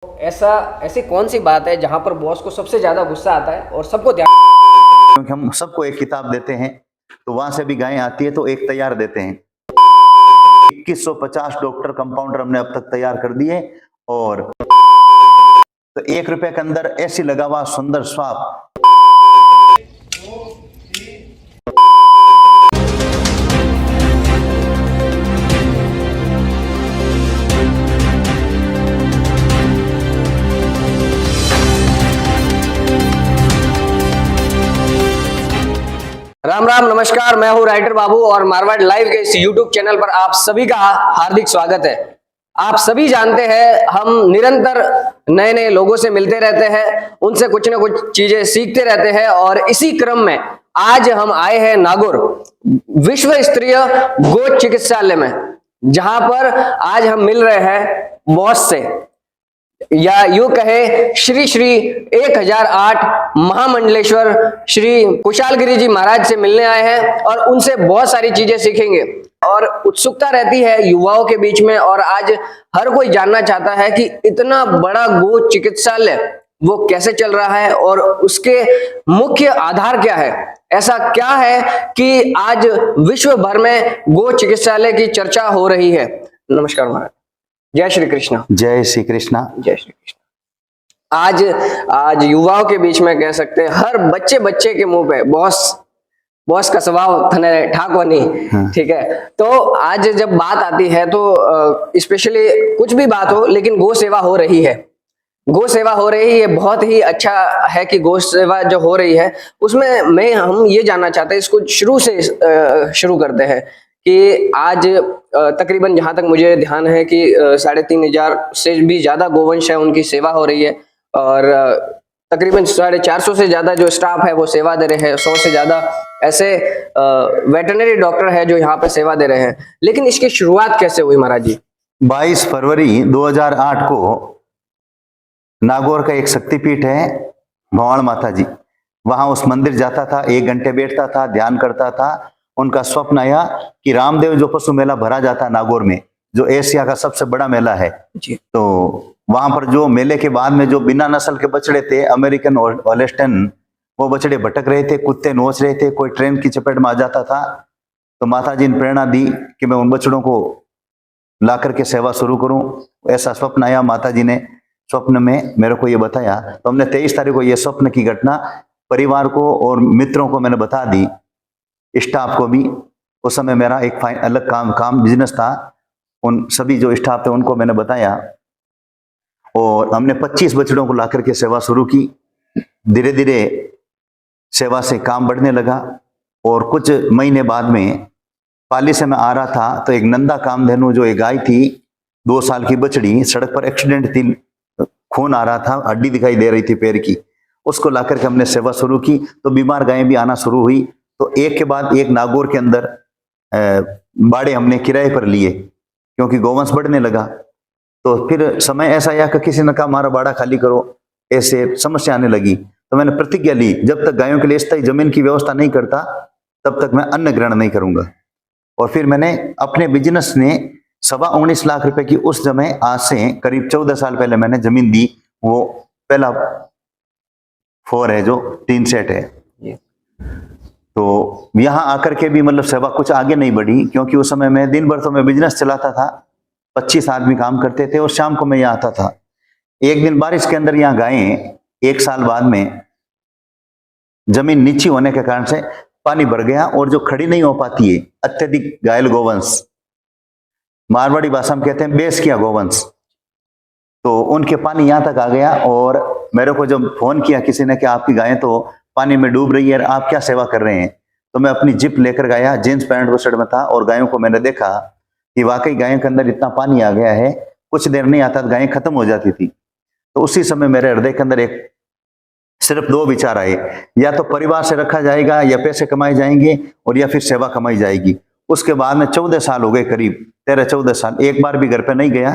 ऐसा ऐसी कौन सी बात है जहां पर बॉस को सबसे ज्यादा गुस्सा आता है और सबको ध्यान। क्योंकि हम सबको एक किताब देते हैं तो वहां से भी गायें आती है तो एक तैयार देते हैं। 2150 डॉक्टर कंपाउंडर हमने अब तक तैयार कर दिए और तो 1 रुपए के अंदर ऐसी लगा हुआ सुंदर स्वाप। राम राम नमस्कार, मैं हूं राइटर बाबू और मारवाड़ लाइव के इस यूट्यूब चैनल पर आप सभी का हार्दिक स्वागत है। आप सभी जानते हैं हम निरंतर नए नए लोगों से मिलते रहते हैं, उनसे कुछ न कुछ चीजें सीखते रहते हैं और इसी क्रम में आज हम आए हैं नागौर विश्व स्तरीय गो चिकित्सालय में, जहां पर आज हम मिल रहे हैं बॉस से, या यूं कहे श्री श्री 1008 महामंडलेश्वर श्री कुशालगिरी जी महाराज से मिलने आए हैं और उनसे बहुत सारी चीजें सीखेंगे। और उत्सुकता रहती है युवाओं के बीच में और आज हर कोई जानना चाहता है कि इतना बड़ा गो चिकित्सालय वो कैसे चल रहा है और उसके मुख्य आधार क्या है। ऐसा क्या है कि आज विश्व भर में गो चिकित्सालय की चर्चा हो रही है। नमस्कार महाराज, जय श्री कृष्ण। जय श्री कृष्णा। जय श्री कृष्ण। आज युवाओं के बीच में कह सकते हैं हर बच्चे के मुंह पे बॉस का स्वभाव थने ठाको नहीं। ठीक है, तो आज जब बात आती है तो स्पेशली कुछ भी बात हो लेकिन गो सेवा हो रही है, गो सेवा हो रही है, बहुत ही अच्छा है कि गो सेवा जो हो रही है उसमें हम ये जानना चाहते हैं, इसको शुरू से शुरू करते हैं कि आज तकरीबन जहां तक मुझे ध्यान है कि 3500 से भी ज्यादा गोवंश है उनकी सेवा हो रही है और तकरीबन 450 से ज्यादा जो स्टाफ है वो सेवा दे रहे हैं, 100 से ज्यादा ऐसे वेटरनरी डॉक्टर है जो यहाँ पे सेवा दे रहे हैं। लेकिन इसकी शुरुआत कैसे हुई महाराज जी? 22 फरवरी 2008 को नागौर का एक शक्तिपीठ है भवान माता जी, वहां उस मंदिर जाता था, 1 घंटे बैठता था, ध्यान करता था। उनका स्वप्न आया कि रामदेव जो पशु मेला भरा जाता है नागौर में, जो एशिया का सबसे बड़ा मेला है जी, तो वहां पर जो मेले के बाद में जो बिना नस्ल के बछड़े थे, अमेरिकन होल्स्टाइन, वो बछड़े भटक रहे थे, कुत्ते नोच रहे थे, कोई ट्रेन की चपेट में आ जाता था। तो माता जी ने प्रेरणा दी कि मैं उन बछड़ों को ला करके सेवा शुरू करूं। ऐसा स्वप्न आया, माता जी ने स्वप्न में मेरे को ये बताया। तो हमने 23 तारीख को ये स्वप्न की घटना परिवार को और मित्रों को मैंने बता दी, स्टाफ को भी। उस समय मेरा एक अलग काम बिजनेस था, उन सभी जो स्टाफ थे उनको मैंने बताया और हमने 25 बछड़ों को ला करके सेवा शुरू की। धीरे धीरे सेवा से काम बढ़ने लगा और कुछ महीने बाद में पाली से मैं आ रहा था तो एक नंदा कामधेनु जो एक गाय थी, 2 साल की बछड़ी, सड़क पर एक्सीडेंट थी, खून आ रहा था, हड्डी दिखाई दे रही थी पैर की, उसको ला करके हमने सेवा शुरू की। तो बीमार गायें भी आना शुरू हुई। तो एक के बाद एक नागौर के अंदर बाड़े हमने किराए पर लिए क्योंकि गौवंश बढ़ने लगा। तो फिर समय ऐसा आया कि किसी ने कहा हमारा बाड़ा खाली करो, ऐसे समस्या आने लगी। तो मैंने प्रतिज्ञा ली, जब तक गायों के लिए स्थायी जमीन की व्यवस्था नहीं करता तब तक मैं अन्न ग्रहण नहीं करूंगा। और फिर मैंने अपने बिजनेस ने 19.25 लाख रुपए की उस समय, आज से करीब 14 साल पहले मैंने जमीन दी। वो पहला फ्लोर है जो 3 सेट है। तो यहाँ आकर के भी मतलब सेवा कुछ आगे नहीं बढ़ी क्योंकि उस समय मैं दिन भर तो मैं बिजनेस चलाता था, 25 आदमी काम करते थे और शाम को मैं यहाँ आता था। एक दिन बारिश के अंदर यहाँ गायें 1 साल बाद में जमीन नीची होने के कारण से पानी भर गया और जो खड़ी नहीं हो पाती है, अत्यधिक घायल गोवंश, मारवाड़ी भाषा में कहते हैं बेस किया गोवंश, तो उनके पानी यहाँ तक आ गया। और मेरे को जब फोन किया किसी ने कि आपकी गायें तो पानी में डूब रही है, आप क्या सेवा कर रहे हैं, तो मैं अपनी जिप लेकर गया, जींस पैंट बशर्ट में था और गायों को मैंने देखा कि वाकई गायों के अंदर इतना पानी आ गया है, कुछ देर नहीं आता गायें खत्म हो जाती थी। तो उसी समय मेरे हृदय के अंदर एक सिर्फ 2 विचार आए, या तो परिवार से रखा जाएगा या पैसे कमाए जाएंगे और या फिर सेवा कमाई जाएगी। उसके बाद में 14 साल हो गए, करीब 13-14 साल, एक बार भी घर पे नहीं गया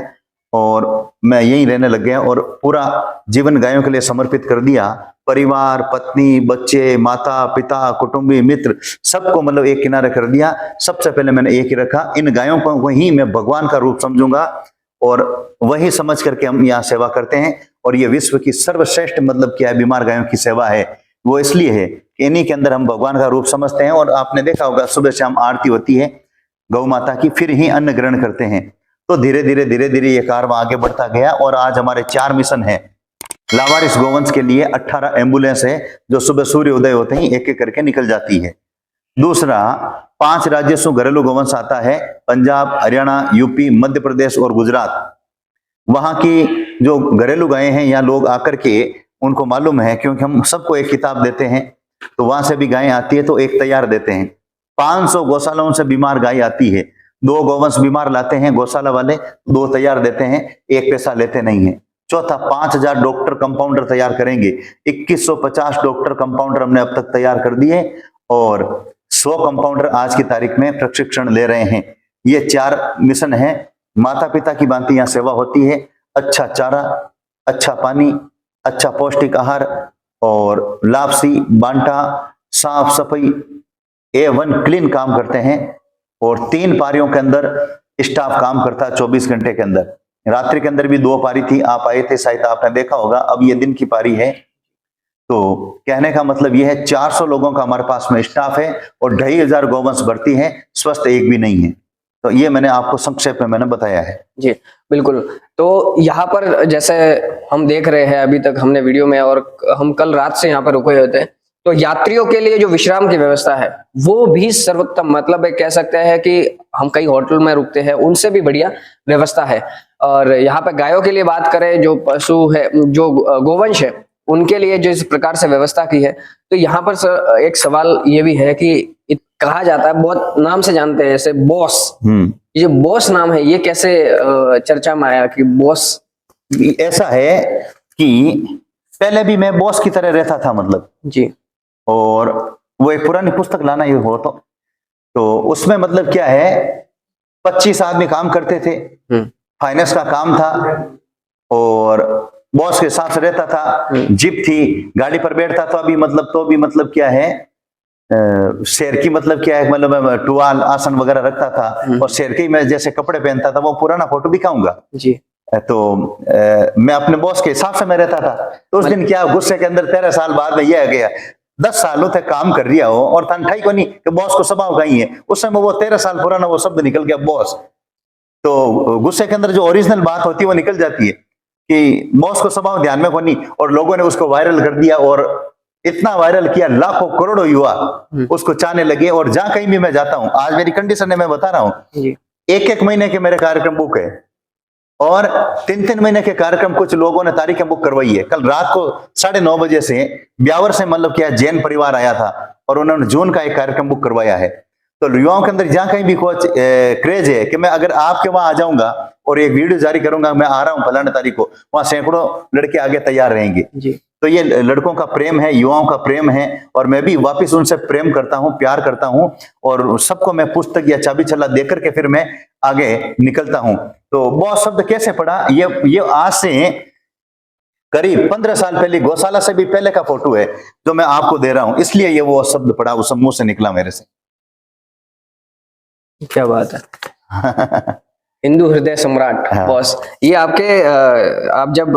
और मैं यहीं रहने लग गया और पूरा जीवन गायों के लिए समर्पित कर दिया। परिवार, पत्नी, बच्चे, माता पिता, कुटुंबी, मित्र, सबको मतलब एक किनारे कर दिया। सबसे पहले मैंने एक ही रखा, इन गायों को ही मैं भगवान का रूप समझूंगा और वही समझ करके हम यहाँ सेवा करते हैं। और ये विश्व की सर्वश्रेष्ठ मतलब क्या है, बीमार गायों की सेवा है। वो इसलिए है कि इन्हीं के अंदर हम भगवान का रूप समझते हैं। और आपने देखा होगा सुबह शाम आरती होती है गौ माता की, फिर ही अन्न ग्रहण करते हैं। तो धीरे धीरे ये कारवां आगे बढ़ता गया और आज हमारे 4 मिशन है। लावारिस गोवंश के लिए 18 एम्बुलेंस है जो सुबह सूर्य उदय होते ही एक एक करके निकल जाती है। दूसरा, 5 राज्यों से घरेलू गोवंश आता है, पंजाब, हरियाणा, यूपी, मध्य प्रदेश और गुजरात। वहां की जो घरेलू गायें हैं यहाँ लोग आकर के उनको मालूम है, क्योंकि हम सबको एक किताब देते हैं, तो वहां से भी गायें आती है तो एक तैयार देते हैं। 500 गौशालाओं से बीमार गाय आती है, 2 गोवंश बीमार लाते हैं गौशाला वाले, 2 तैयार देते हैं, 1 पैसा लेते नहीं है। चौथा, 5000 डॉक्टर कंपाउंडर तैयार करेंगे, 2150 डॉक्टर कंपाउंडर हमने अब तक तैयार कर दिए और 100 कंपाउंडर आज की तारीख में प्रशिक्षण ले रहे हैं। ये 4 मिशन है। माता पिता की भांति यहाँ सेवा होती है। अच्छा चारा, अच्छा पानी, अच्छा पौष्टिक आहार और लापसी, बांटा, साफ सफाई, A1 क्लीन काम करते हैं। और 3 पारियों के अंदर स्टाफ काम करता है 24 घंटे के अंदर। रात्रि के अंदर भी 2 पारी थी, आप आए थे शायद आपने देखा होगा। अब ये दिन की पारी है। तो कहने का मतलब ये है 400 लोगों का हमारे पास में स्टाफ है और 2500 गोवंश भर्ती है, स्वस्थ एक भी नहीं है। तो ये मैंने आपको संक्षेप में मैंने बताया है। जी बिल्कुल। तो यहाँ पर जैसे हम देख रहे हैं, अभी तक हमने वीडियो में और हम कल रात से यहाँ पर रुके हुए थे, तो यात्रियों के लिए जो विश्राम की व्यवस्था है वो भी सर्वोत्तम, मतलब कह सकते हैं कि हम कई होटल में रुकते हैं उनसे भी बढ़िया व्यवस्था है। और यहाँ पे गायों के लिए बात करें, जो पशु है, जो गोवंश है, उनके लिए जो इस प्रकार से व्यवस्था की है, तो यहाँ पर एक सवाल ये भी है कि कहा जाता है, बहुत नाम से जानते हैं जैसे बॉस, ये जो बॉस नाम है ये कैसे चर्चा में आया कि बॉस? ऐसा है कि पहले भी मैं बॉस की तरह रहता था मतलब जी। और वो एक पुरानी पुस्तक लाना ये हो तो उसमें मतलब क्या है, 25 आदमी काम करते थे, फाइनेंस का काम था और बॉस के साथ रहता था, जिप थी, गाड़ी पर बैठता था। अभी मतलब तो भी मतलब क्या है, शेर की मतलब क्या है, मतलब टुवाल आसन वगैरह रखता था और शेर की मैं जैसे कपड़े पहनता था। वो पुराना फोटो दिखाऊंगा जी। तो मैं अपने बॉस के हिसाब से मैं रहता था। तो उस दिन क्या गुस्से के अंदर 13 साल बाद में यह आ गया, 10 सालों तक काम कर रिया हो और तनठाई को नहीं कि बॉस को स्वभाव कहीं है। उस समय वो 13 साल पुराना वो शब्द निकल गया बॉस। तो गुस्से के अंदर जो ओरिजिनल बात होती है वो निकल जाती है कि बॉस को स्वभाव ध्यान में को नहीं, और लोगों ने उसको वायरल कर दिया और इतना वायरल किया, लाखों करोड़ों युवा उसको चाहने लगे। और जहां कहीं भी मैं जाता हूं, आज मेरी कंडीशन है मैं बता रहा हूं, 1-1 महीने के मेरे कार्यक्रम बुक है और 3-3 महीने के कार्यक्रम कुछ लोगों ने तारीखें बुक करवाई है। कल रात को 9:30 बजे से ब्यावर से मतलब क्या जैन परिवार आया था और उन्होंने जून का एक कार्यक्रम बुक करवाया है। तो युवाओं के अंदर जहां कहीं भी कुछ क्रेज है कि मैं अगर आपके वहां आ जाऊंगा और एक वीडियो जारी करूंगा, मैं आ रहा हूं फलाने तारीख को, वहां सैकड़ों लड़के आगे तैयार रहेंगे जी। तो ये लड़कों का प्रेम है, युवाओं का प्रेम है और मैं भी वापस उनसे प्रेम करता हूं, प्यार करता हूं और सबको मैं पुस्तक या चाबी छल्ला देकर के फिर मैं आगे निकलता हूं। तो बॉस शब्द कैसे पड़ा, ये आज से करीब 15 साल पहले, गौशाला से भी पहले का फोटो है जो मैं आपको दे रहा हूं, इसलिए ये वो शब्द पड़ा, उस मुंह से निकला मेरे से। क्या बात है। हिंदू हृदय सम्राट बॉस, ये आपके आप जब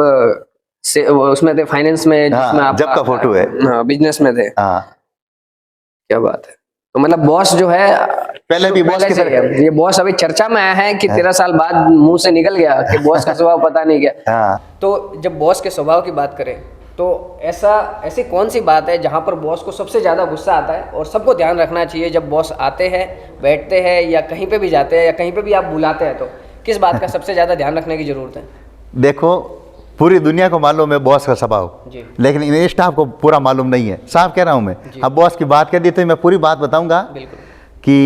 से उसमें थे फाइनेंस में, जिसमें आप जब का फोटो है, बिजनेस में थे। क्या बात है। तो मतलब बॉस जो है पहले भी बॉस की तरह, ये बॉस अभी चर्चा में आया है कि 13 साल बाद मुंह से निकल गया कि बॉस का स्वभाव पता नहीं क्या। तो जब बॉस के स्वभाव की बात करें तो ऐसी कौन सी बात है जहां पर बॉस को सबसे ज्यादा गुस्सा आता है और सबको ध्यान रखना चाहिए जब बॉस आते हैं, बैठते हैं या कहीं पे भी जाते हैं या कहीं पे भी आप बुलाते हैं, तो किस बात का सबसे ज्यादा ध्यान रखने की जरूरत है? देखो, पूरी दुनिया को मालूम है बॉस का स्वभाव, लेकिन इन स्टाफ को पूरा मालूम नहीं है। साफ कह रहा हूं मैं। अब बॉस की बात कर दी तो मैं पूरी बात बताऊंगा कि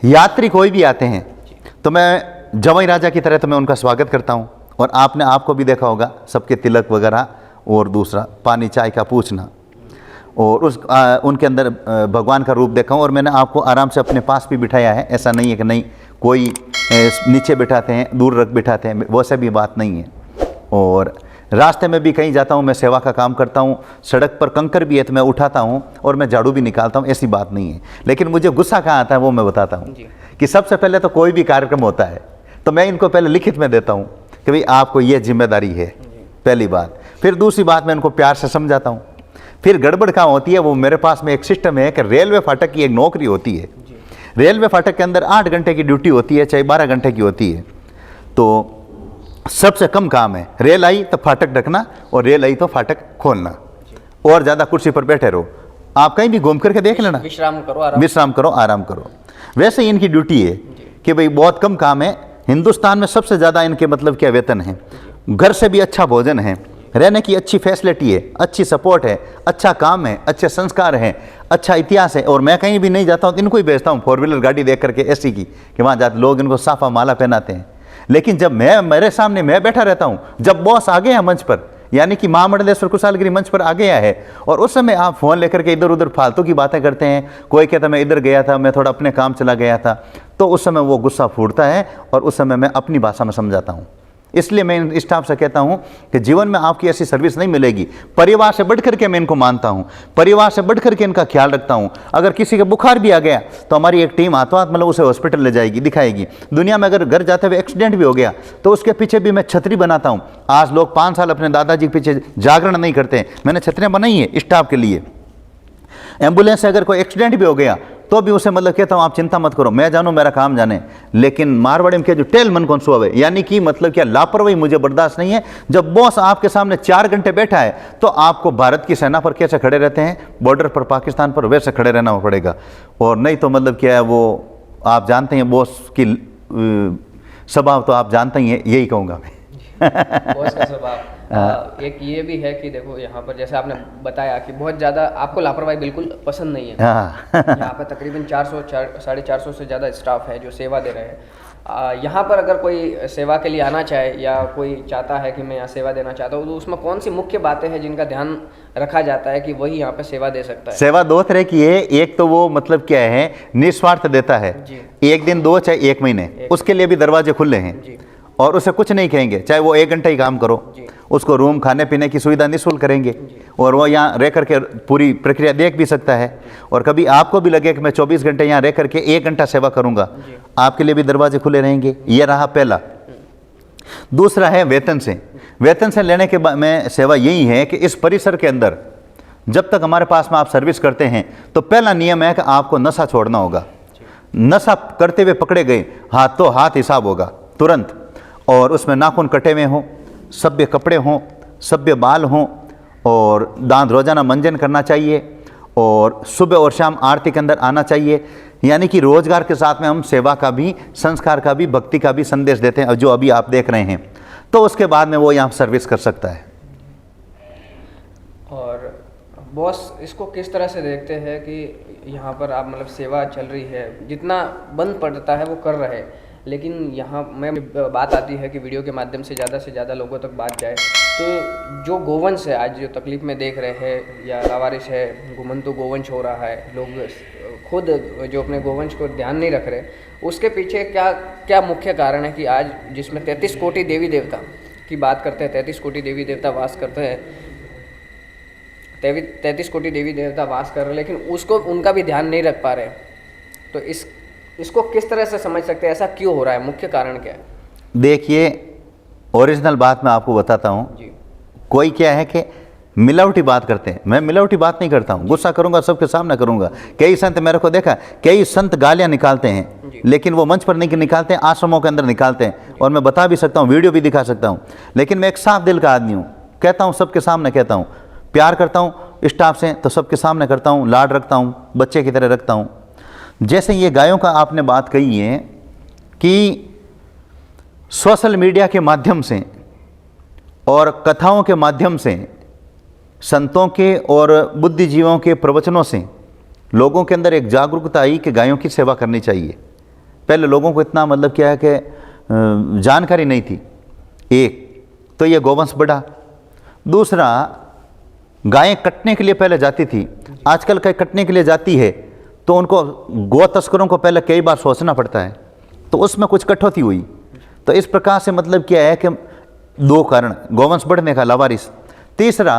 यात्री कोई भी आते हैं तो मैं जवाई राजा की तरह तो मैं उनका स्वागत करता हूं। और आपने आपको भी देखा होगा सबके तिलक वगैरह, और दूसरा पानी चाय का पूछना, और उनके अंदर भगवान का रूप देखा हूँ। और मैंने आपको आराम से अपने पास भी बिठाया है, ऐसा नहीं है कि नहीं कोई नीचे बिठाते हैं, दूर रख बिठाते हैं, वैसे भी बात नहीं है। और रास्ते में भी कहीं जाता हूँ मैं सेवा का काम करता हूँ, सड़क पर कंकर भी है तो मैं उठाता हूँ और मैं झाड़ू भी निकालता हूँ, ऐसी बात नहीं है। लेकिन मुझे गुस्सा कहाँ आता है वो मैं बताता हूँ कि सबसे पहले तो कोई भी कार्यक्रम होता है तो मैं इनको पहले लिखित में देता हूँ कि भाई आपको ये जिम्मेदारी है, पहली बात। फिर दूसरी बात मैं इनको प्यार से समझाता हूँ। फिर गड़बड़ कहाँ होती है, वो मेरे पास में एक सिस्टम है कि रेलवे फाटक की एक नौकरी होती है। रेलवे फाटक के अंदर 8 घंटे की ड्यूटी होती है, चाहे 12 घंटे की होती है। तो सबसे कम काम है, रेल आई तो फाटक ढकना और रेल आई तो फाटक खोलना, और ज़्यादा कुर्सी पर बैठे रहो। आप कहीं भी घूम करके देख लेना, विश्राम करो, आराम करो। वैसे ही इनकी ड्यूटी है कि भाई बहुत कम काम है। हिंदुस्तान में सबसे ज़्यादा इनके मतलब क्या वेतन है, घर से भी अच्छा भोजन है, रहने की अच्छी फैसिलिटी है, अच्छी सपोर्ट है, अच्छा काम है, अच्छे संस्कार हैं, अच्छा इतिहास है। और मैं कहीं भी नहीं जाता हूँ तो इनको ही भेजता हूँ 4 व्हीलर गाड़ी देख करके ऐसी की कि वहाँ जाते लोग इनको साफा माला पहनाते हैं। लेकिन जब मेरे सामने मैं बैठा रहता हूँ, जब बॉस आ गया मंच पर, यानी कि महामंडलेश्वर कुशालगिरी मंच पर आ गया है, और उस समय आप फ़ोन लेकर के इधर उधर फालतू की बातें करते हैं, कोई कहता मैं इधर गया था, मैं थोड़ा अपने काम चला गया था, तो उस समय वो गुस्सा फूटता है और उस समय मैं अपनी भाषा में समझाता हूँ। इसलिए मैं इन स्टाफ से कहता हूं कि जीवन में आपकी ऐसी सर्विस नहीं मिलेगी। परिवार से बढ़ करके मैं इनको मानता हूं, परिवार से बढ़ करके इनका ख्याल रखता हूं। अगर किसी का बुखार भी आ गया तो हमारी एक टीम हाथों हाथ मतलब उसे हॉस्पिटल ले जाएगी, दिखाएगी। दुनिया में अगर घर जाते हुए एक्सीडेंट भी हो गया तो उसके पीछे भी मैं छतरी बनाता हूं। आज लोग 5 साल अपने दादाजी के पीछे जागरण नहीं करते, मैंने छतरियाँ बनाई है स्टाफ के लिए। एम्बुलेंस से अगर कोई एक्सीडेंट भी हो गया तो भी उसे मतलब कहता हूँ आप चिंता मत करो, मैं जानूँ मेरा काम जाने। लेकिन मारवाड़ी में क्या जो टेल मन कौन सुहावे, यानी कि मतलब क्या लापरवाही मुझे बर्दाश्त नहीं है। जब बॉस आपके सामने 4 घंटे बैठा है तो आपको भारत की सेना पर कैसे खड़े रहते हैं, बॉर्डर पर पाकिस्तान पर, वैसे खड़े रहना पड़ेगा। और नहीं तो मतलब क्या है वो आप जानते हैं बॉस की स्वभाव तो आप जानते ही हैं, यही कहूँगा मैं। बॉस का स्वभाव। एक ये भी है कि देखो यहाँ पर जैसे आपने बताया कि बहुत ज़्यादा आपको लापरवाही बिल्कुल पसंद नहीं है। यहाँ पर तकरीबन 400-450 से ज़्यादा स्टाफ है जो सेवा दे रहे हैं। यहाँ पर अगर कोई सेवा के लिए आना चाहे या कोई चाहता है कि मैं यहाँ सेवा देना चाहता हूँ, तो उसमें कौन सी मुख्य बातें हैं जिनका ध्यान रखा जाता है कि वही यहाँ पे सेवा दे सकता है? सेवा 2 तरह की है। एक तो वो मतलब क्या है निस्वार्थ देता है, 1 दिन 2 चाहे 1 महीने, उसके लिए भी दरवाजे खुले हैं और उसे कुछ नहीं कहेंगे, चाहे वो 1 घंटा ही काम करो, उसको रूम खाने पीने की सुविधा निःशुल्क करेंगे और वो यहाँ रह करके पूरी प्रक्रिया देख भी सकता है। और कभी आपको भी लगे कि मैं 24 घंटे यहाँ रह करके 1 घंटा सेवा करूँगा, आपके लिए भी दरवाजे खुले रहेंगे। ये रहा पहला। दूसरा है वेतन से। वेतन से लेने के बाद में सेवा यही है कि इस परिसर के अंदर जब तक हमारे पास में आप सर्विस करते हैं तो पहला नियम है कि आपको नशा छोड़ना होगा। नशा करते हुए पकड़े गए हाथों हाथ हिसाब होगा तुरंत, और उसमें नाखून कटे हुए हों, सभ्य कपड़े हों, सभ्य बाल हों, और दांत रोजाना मंजन करना चाहिए, और सुबह और शाम आरती के अंदर आना चाहिए। यानी कि रोजगार के साथ में हम सेवा का भी, संस्कार का भी, भक्ति का भी संदेश देते हैं, जो अभी आप देख रहे हैं। तो उसके बाद में वो यहाँ सर्विस कर सकता है। और बॉस इसको किस तरह से देखते हैं कि यहाँ पर आप मतलब सेवा चल रही है, जितना बंद पड़ता है वो कर रहे हैं, लेकिन यहाँ में बात आती है कि वीडियो के माध्यम से ज़्यादा लोगों तक बात जाए, तो जो गोवंश है आज जो तकलीफ़ में देख रहे हैं या लावारिस है, घुमंतु गोवंश हो रहा है, लोग खुद जो अपने गोवंश को ध्यान नहीं रख रहे, उसके पीछे क्या मुख्य कारण है कि आज जिसमें 33 कोटि देवी देवता की बात करते हैं, 33 कोटि देवी देवता वास करते हैं, 33 कोटि देवी देवता वास कर रहे हैं, लेकिन उसको उनका भी ध्यान नहीं रख पा रहे। तो इसको किस तरह से समझ सकते हैं, ऐसा क्यों हो रहा है, मुख्य कारण क्या है? देखिए ओरिजिनल बात मैं आपको बताता हूँ। कोई क्या है कि मिलावटी बात करते हैं, मैं मिलावटी बात नहीं करता हूँ, गुस्सा करूँगा सबके सामने करूँगा। कई संत मेरे को देखा, कई संत गालियाँ निकालते हैं लेकिन वो मंच पर नहीं निकालते हैं, आश्रमों के अंदर निकालते हैं, और मैं बता भी सकता हूँ, वीडियो भी दिखा सकता हूँ। लेकिन मैं एक साफ दिल का आदमी हूँ, कहता हूँ सबके सामने कहता हूँ, प्यार करता हूँ स्टाफ से तो सबके सामने करता हूँ, लाड रखता हूँ, बच्चे की तरह रखता हूँ। जैसे ये गायों का आपने बात कही है कि सोशल मीडिया के माध्यम से और कथाओं के माध्यम से, संतों के और बुद्धिजीवों के प्रवचनों से लोगों के अंदर एक जागरूकता आई कि गायों की सेवा करनी चाहिए। पहले लोगों को इतना मतलब क्या है कि जानकारी नहीं थी। एक तो ये गोवंश बढ़ा, दूसरा गायें कटने के लिए पहले जाती थी, आजकल गाय कटने के लिए जाती है तो उनको गौ तस्करों को पहले कई बार सोचना पड़ता है, तो उसमें कुछ कटौती हुई। तो इस प्रकार से मतलब क्या है कि 2 कारण, गोवंश बढ़ने का लावारिस। तीसरा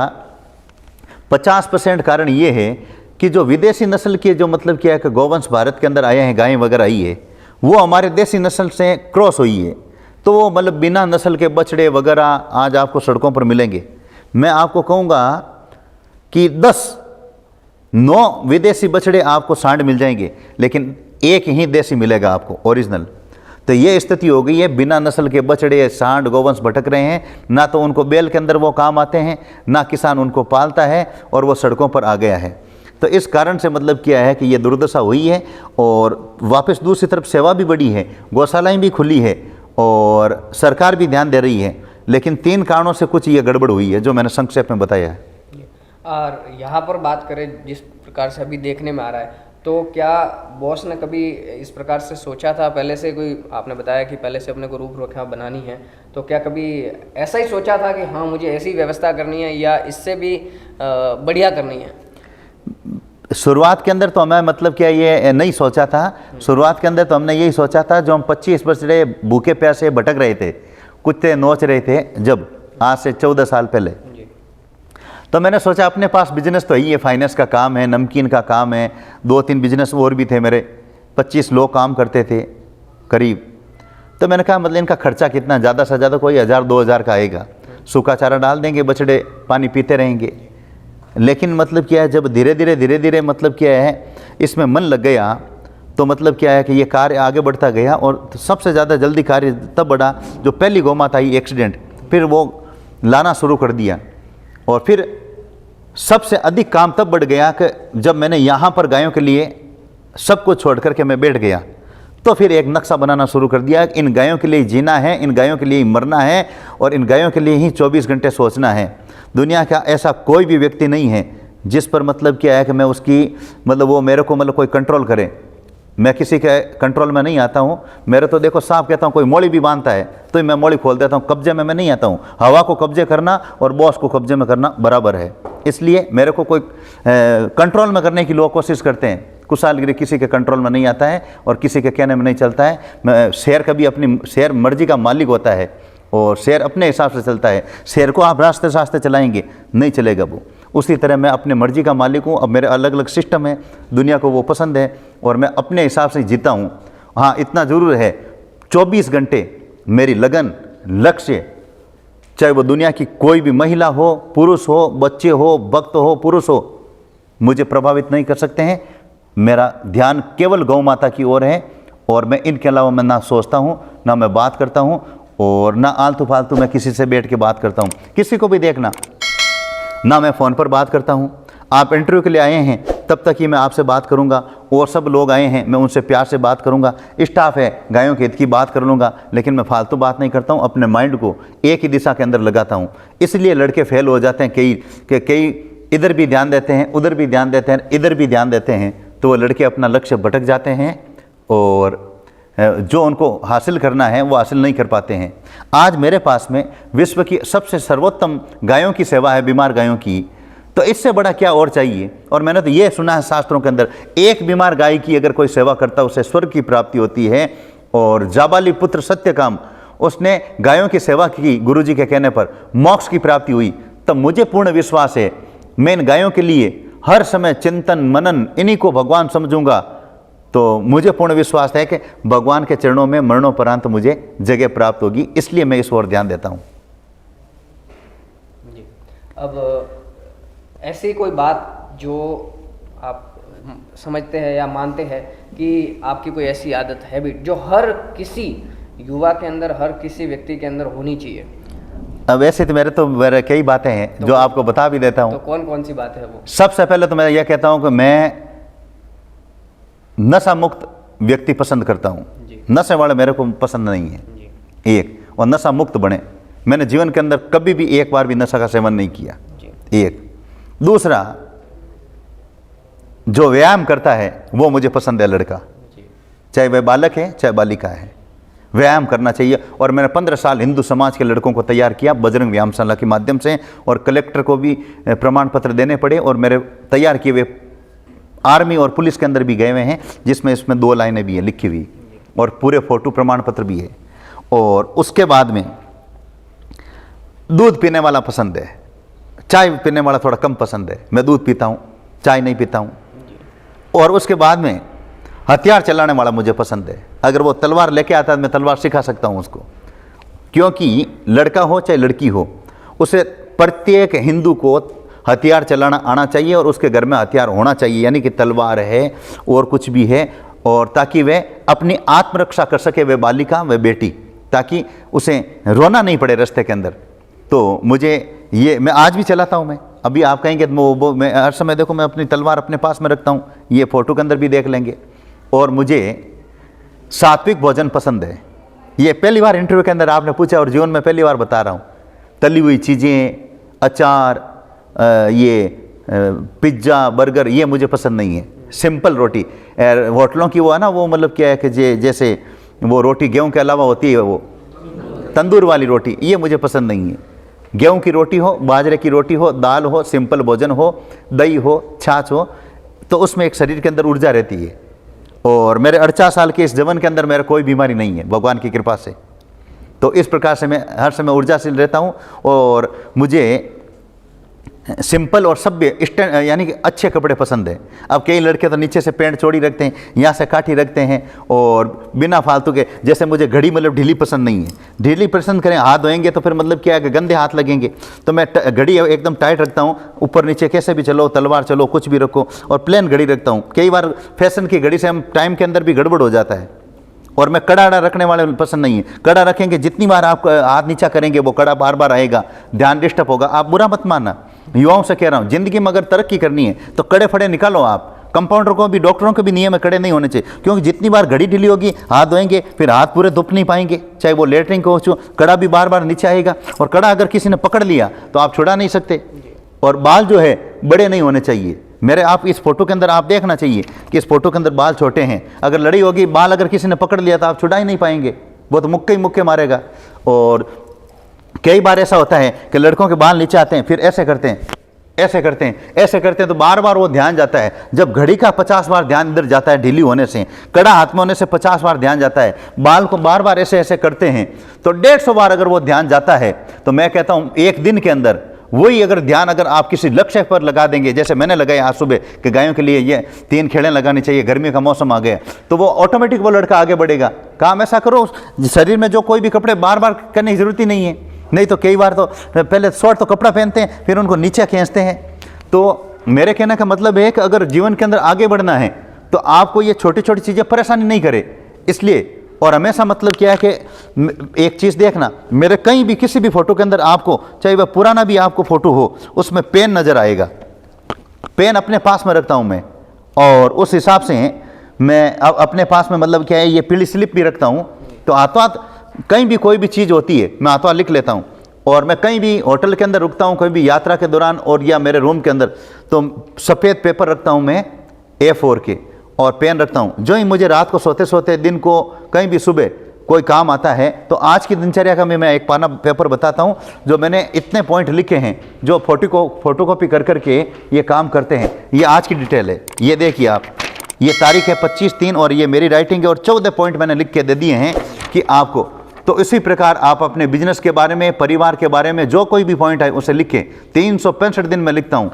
50% कारण ये है कि जो विदेशी नस्ल के जो मतलब क्या है कि गोवंश भारत के अंदर आए हैं, गायें वगैरह आई है, वो हमारे देसी नस्ल से क्रॉस हुई है। तो वो मतलब बिना नस्ल के बछड़े वगैरह आज आपको सड़कों पर मिलेंगे। मैं आपको कहूँगा कि 9 विदेशी बछड़े आपको सांड मिल जाएंगे, लेकिन एक ही देसी मिलेगा आपको ओरिजिनल। तो ये स्थिति हो गई है, बिना नस्ल के बछड़े सांड गोवंश भटक रहे हैं, ना तो उनको बैल के अंदर वो काम आते हैं, ना किसान उनको पालता है, और वो सड़कों पर आ गया है। तो इस कारण से मतलब क्या है कि ये दुर्दशा हुई है। और वापस दूसरी तरफ सेवा भी बढ़ी है, गौशालाएँ भी खुली है और सरकार भी ध्यान दे रही है, लेकिन 3 कारणों से कुछ ये गड़बड़ हुई है जो मैंने संक्षेप में बताया है। और यहाँ पर बात करें जिस प्रकार से अभी देखने में आ रहा है, तो क्या बॉस ने कभी इस प्रकार से सोचा था पहले से? कोई आपने बताया कि पहले से अपने को रूपरेखा बनानी है, तो क्या कभी ऐसा ही सोचा था कि हाँ मुझे ऐसी व्यवस्था करनी है या इससे भी बढ़िया करनी है? शुरुआत के अंदर तो हमें मतलब क्या ये नहीं सोचा था। शुरुआत के अंदर तो हमने यही सोचा था, जो हम 25 बछड़े भूखे प्यासे भटक रहे थे, कुत्ते नोच रहे थे, जब आज से 14 साल पहले, तो मैंने सोचा अपने पास बिजनेस तो ही है, फाइनेंस का काम है, नमकीन का काम है, 2-3 बिजनेस और भी थे मेरे, 25 लोग काम करते थे करीब। तो मैंने कहा मतलब इनका खर्चा कितना, ज़्यादा से ज़्यादा कोई 1000-2000 का आएगा, सूखा चारा डाल देंगे, बछड़े पानी पीते रहेंगे। लेकिन मतलब क्या है, जब धीरे धीरे मतलब क्या है इसमें मन लग गया, तो मतलब क्या है कि ये कार्य आगे बढ़ता गया। और सबसे ज़्यादा जल्दी कार्य तब बढ़ा जो पहली गौ माता आई एक्सीडेंट, फिर वो लाना शुरू कर दिया। और फिर सबसे अधिक काम तब बढ़ गया कि जब मैंने यहाँ पर गायों के लिए सब कुछ छोड़ करके मैं बैठ गया, तो फिर एक नक्शा बनाना शुरू कर दिया। इन गायों के लिए जीना है, इन गायों के लिए ही मरना है, और इन गायों के लिए ही 24 घंटे सोचना है। दुनिया का ऐसा कोई भी व्यक्ति नहीं है जिस पर मतलब क्या है कि मैं उसकी मतलब वो मेरे को मतलब कोई कंट्रोल करे। मैं किसी के कंट्रोल में नहीं आता हूँ। मेरे तो देखो साफ कहता हूँ, कोई मोड़ी भी बांधता है तो मैं मोड़ी खोल देता हूँ, कब्जे में मैं नहीं आता हूँ। हवा को कब्जे करना और बॉस को कब्जे में करना बराबर है, इसलिए मेरे को कोई कंट्रोल में करने की लोग कोशिश करते हैं। कुशालगिरी किसी के कंट्रोल में नहीं आता है और किसी के कहने में नहीं चलता है। शेर कभी अपनी शेर मर्जी का मालिक होता है और शेर अपने हिसाब से चलता है। शेर को आप रास्ते रास्ते चलाएंगे, नहीं चलेगा वो। उसी तरह मैं अपने मर्जी का मालिक हूँ। अब मेरे अलग अलग सिस्टम है, दुनिया को वो पसंद है और मैं अपने हिसाब से जीता हूँ। हाँ, इतना ज़रूर है, 24 घंटे मेरी लगन, लक्ष्य, चाहे वो दुनिया की कोई भी महिला हो, पुरुष हो, बच्चे हो, भक्त हो, पुरुष हो, मुझे प्रभावित नहीं कर सकते हैं। मेरा ध्यान केवल गौ माता की ओर है और मैं इनके अलावा मैं ना सोचता हूँ, ना मैं बात करता हूँ और ना आलतू फालतू मैं किसी से बैठ के बात करता हूँ। किसी को भी देखना, ना मैं फ़ोन पर बात करता हूँ। आप इंटरव्यू के लिए आए हैं तब तक ही मैं आपसे बात करूँगा, और सब लोग आए हैं मैं उनसे प्यार से बात करूँगा। स्टाफ है, गायों के हित की बात कर लूँगा, लेकिन मैं फालतू बात नहीं करता हूँ। अपने माइंड को एक ही दिशा के अंदर लगाता हूँ। इसलिए लड़के फेल हो जाते हैं। कई इधर भी ध्यान देते हैं, उधर भी ध्यान देते हैं, इधर भी ध्यान देते हैं, तो वो लड़के अपना लक्ष्य भटक जाते हैं और जो उनको हासिल करना है वो हासिल नहीं कर पाते हैं। आज मेरे पास में विश्व की सबसे सर्वोत्तम गायों की सेवा है, बीमार गायों की, तो इससे बड़ा क्या और चाहिए। और मैंने तो ये सुना है शास्त्रों के अंदर, एक बीमार गाय की अगर कोई सेवा करता है उसे स्वर्ग की प्राप्ति होती है। और जाबाली पुत्र सत्यकाम, उसने गायों की सेवा की गुरुजी के कहने पर, मोक्ष की प्राप्ति हुई। तब मुझे पूर्ण विश्वास है मैं इन गायों के लिए हर समय चिंतन मनन इन्हीं को भगवान समझूंगा, तो मुझे पूर्ण विश्वास है कि भगवान के चरणों में मरणोपरांत मुझे जगह प्राप्त होगी। इसलिए मैं इस ओर ध्यान देता हूँ। जी, अब ऐसी कोई बात जो आप समझते हैं या मानते हैं कि आपकी कोई ऐसी आदत, हैबिट जो हर किसी युवा के अंदर, हर किसी व्यक्ति के अंदर होनी चाहिए? अब वैसे तो मेरे कई बातें हैं जो आपको बता भी देता हूँ। तो कौन कौन सी बात है वो? सबसे पहले तो मैं यह कहता हूँ कि मैं नशा मुक्त व्यक्ति पसंद करता हूँ। नशे वाले मेरे को पसंद नहीं है, एक, और नशा मुक्त बने। मैंने जीवन के अंदर कभी भी एक बार भी नशा का सेवन नहीं किया, एक। दूसरा, जो व्यायाम करता है वो मुझे पसंद है, लड़का, चाहे वह बालक है चाहे बालिका है, व्यायाम करना चाहिए। और मैंने 15 साल हिंदू समाज के लड़कों को तैयार किया बजरंग व्यायामशाला के माध्यम से, और कलेक्टर को भी प्रमाण पत्र देने पड़े, और मेरे तैयार किए हुए आर्मी और पुलिस के अंदर भी गए हुए हैं, जिसमें इसमें 2 लाइनें भी हैं लिखी हुई, और पूरे फोटो प्रमाण पत्र भी है। और उसके बाद में दूध पीने वाला पसंद है, चाय पीने वाला थोड़ा कम पसंद है। मैं दूध पीता हूँ, चाय नहीं पीता हूँ। और उसके बाद में हथियार चलाने वाला मुझे पसंद है। अगर वो तलवार लेके आता है मैं तलवार सिखा सकता हूँ उसको। क्योंकि लड़का हो चाहे लड़की हो, उसे प्रत्येक हिंदू को हथियार चलाना आना चाहिए और उसके घर में हथियार होना चाहिए, यानी कि तलवार है और कुछ भी है, और ताकि वह अपनी आत्मरक्षा कर सके, वह बालिका वह बेटी, ताकि उसे रोना नहीं पड़े रास्ते के अंदर। तो मुझे ये, मैं आज भी चलाता हूँ। मैं अभी आप कहेंगे तो मैं हर समय देखो मैं अपनी तलवार अपने पास में रखता हूँ, ये फ़ोटो के अंदर भी देख लेंगे। और मुझे सात्विक भोजन पसंद है, ये पहली बार इंटरव्यू के अंदर आपने पूछा और जीवन में पहली बार बता रहा हूँ। तली हुई चीज़ें, अचार, ये पिज्ज़ा, बर्गर, ये मुझे पसंद नहीं है। सिंपल रोटी, होटलों की वो है ना, वो मतलब क्या है कि जैसे वो रोटी गेहूं के अलावा होती है, वो तंदूर वाली रोटी, ये मुझे पसंद नहीं है। गेहूं की रोटी हो, बाजरे की रोटी हो, दाल हो, सिंपल भोजन हो, दही हो, छाछ हो, तो उसमें एक शरीर के अंदर ऊर्जा रहती है। और मेरे 48 साल के इस जीवन के अंदर मेरा कोई बीमारी नहीं है भगवान की कृपा से। तो इस प्रकार से मैं हर समय ऊर्जाशील रहता हूँ। और मुझे सिंपल और सभ्य यानी कि अच्छे कपड़े पसंद है। अब कई लड़के तो नीचे से पैंट चौड़ी रखते हैं, यहाँ से काठी रखते हैं, और बिना फालतू के, जैसे मुझे घड़ी मतलब ढीली पसंद नहीं है। ढीली पसंद करें, हाथ धोएंगे तो फिर मतलब क्या है कि गंदे हाथ लगेंगे। तो मैं घड़ी एकदम टाइट रखता हूँ, ऊपर नीचे कैसे भी चलो, तलवार चलो, कुछ भी रखो, और प्लेन घड़ी रखता हूँ। कई बार फैशन की घड़ी से हम टाइम के अंदर भी गड़बड़ हो जाता है। और मैं कड़ा रखने वाले पसंद नहीं है। कड़ा रखेंगे, जितनी बार आप हाथ नीचा करेंगे वो कड़ा बार बार आएगा, ध्यान डिस्टर्ब होगा। आप बुरा मत मानना, युवाओं से कह रहा हूँ, जिंदगी में अगर तरक्की करनी है तो कड़े फड़े निकालो। आप कंपाउंडर को भी, डॉक्टरों के भी नियम में कड़े नहीं होने चाहिए, क्योंकि जितनी बार घड़ी ढीली होगी, हाथ धोएंगे, फिर हाथ पूरे धुप नहीं पाएंगे, चाहे वो लेटरिन को हो, कड़ा भी बार बार नीचे आएगा। और कड़ा अगर किसी ने पकड़ लिया तो आप छुड़ा नहीं सकते। और बाल जो है बड़े नहीं होने चाहिए मेरे। आप इस फोटो के अंदर आप देखना चाहिए कि इस फोटो के अंदर बाल छोटे हैं। अगर लड़ी होगी, बाल अगर किसी ने पकड़ लिया तो आप छुड़ा ही नहीं पाएंगे, वो तो मुक्के ही मुक्के मारेगा। और कई बार ऐसा होता है कि लड़कों के बाल नीचे आते हैं, फिर ऐसे करते हैं, ऐसे करते हैं, ऐसे करते हैं, तो बार बार वो ध्यान जाता है। जब घड़ी का 50 बार ध्यान इधर जाता है ढीली होने से, कड़ा हाथ में होने से 50 बार ध्यान जाता है, बाल को बार बार ऐसे ऐसे करते हैं तो 150 बार अगर वो ध्यान जाता है, तो मैं कहता हूँ एक दिन के अंदर वही अगर ध्यान अगर आप किसी लक्ष्य पर लगा देंगे, जैसे मैंने लगाया आज सुबह कि गायों के लिए ये 3 खेड़ें लगानी चाहिए, गर्मी का मौसम आ गया, तो वो ऑटोमेटिक वो लड़का आगे बढ़ेगा। काम ऐसा करो, शरीर में जो कोई भी कपड़े बार बार करने की जरूरत ही नहीं है। नहीं तो कई बार तो पहले शॉर्ट तो कपड़ा पहनते हैं, फिर उनको नीचे खींचते हैं। तो मेरे कहने का मतलब है कि अगर जीवन के अंदर आगे बढ़ना है तो आपको ये छोटी छोटी चीज़ें परेशानी नहीं करे, इसलिए। और हमेशा मतलब क्या है कि एक चीज़ देखना, मेरे कहीं भी किसी भी फोटो के अंदर आपको, चाहे वह पुराना भी आपको फोटो हो, उसमें पेन नज़र आएगा। पेन अपने पास में रखता हूँ मैं, और उस हिसाब से मैं अपने पास में मतलब क्या है, ये पीली स्लिप भी रखता हूँ। तो हाथों हाथ कहीं भी कोई भी चीज़ होती है मैं हाथों हाथ लिख लेता हूँ। और मैं कहीं भी होटल के अंदर रुकता हूँ, कोई भी यात्रा के दौरान, और या मेरे रूम के अंदर, तो सफ़ेद पेपर रखता हूँ मैं A4 के, और पेन रखता हूँ। जो ही मुझे रात को सोते सोते, दिन को, कहीं भी सुबह कोई काम आता है, तो आज की दिनचर्या का मैं एक पाना पेपर बताता हूँ, जो मैंने इतने पॉइंट लिखे हैं, जो फोटोकॉपी कर करके ये काम करते हैं। ये आज की डिटेल है, ये देखिए आप, ये तारीख है 25/3, और ये मेरी राइटिंग है, और 14 पॉइंट मैंने लिख के दे दिए हैं कि आपको। तो इसी प्रकार आप अपने बिजनेस के बारे में, परिवार के बारे में जो कोई भी पॉइंट है उसे लिखें। 365 दिन मैं लिखता हूँ।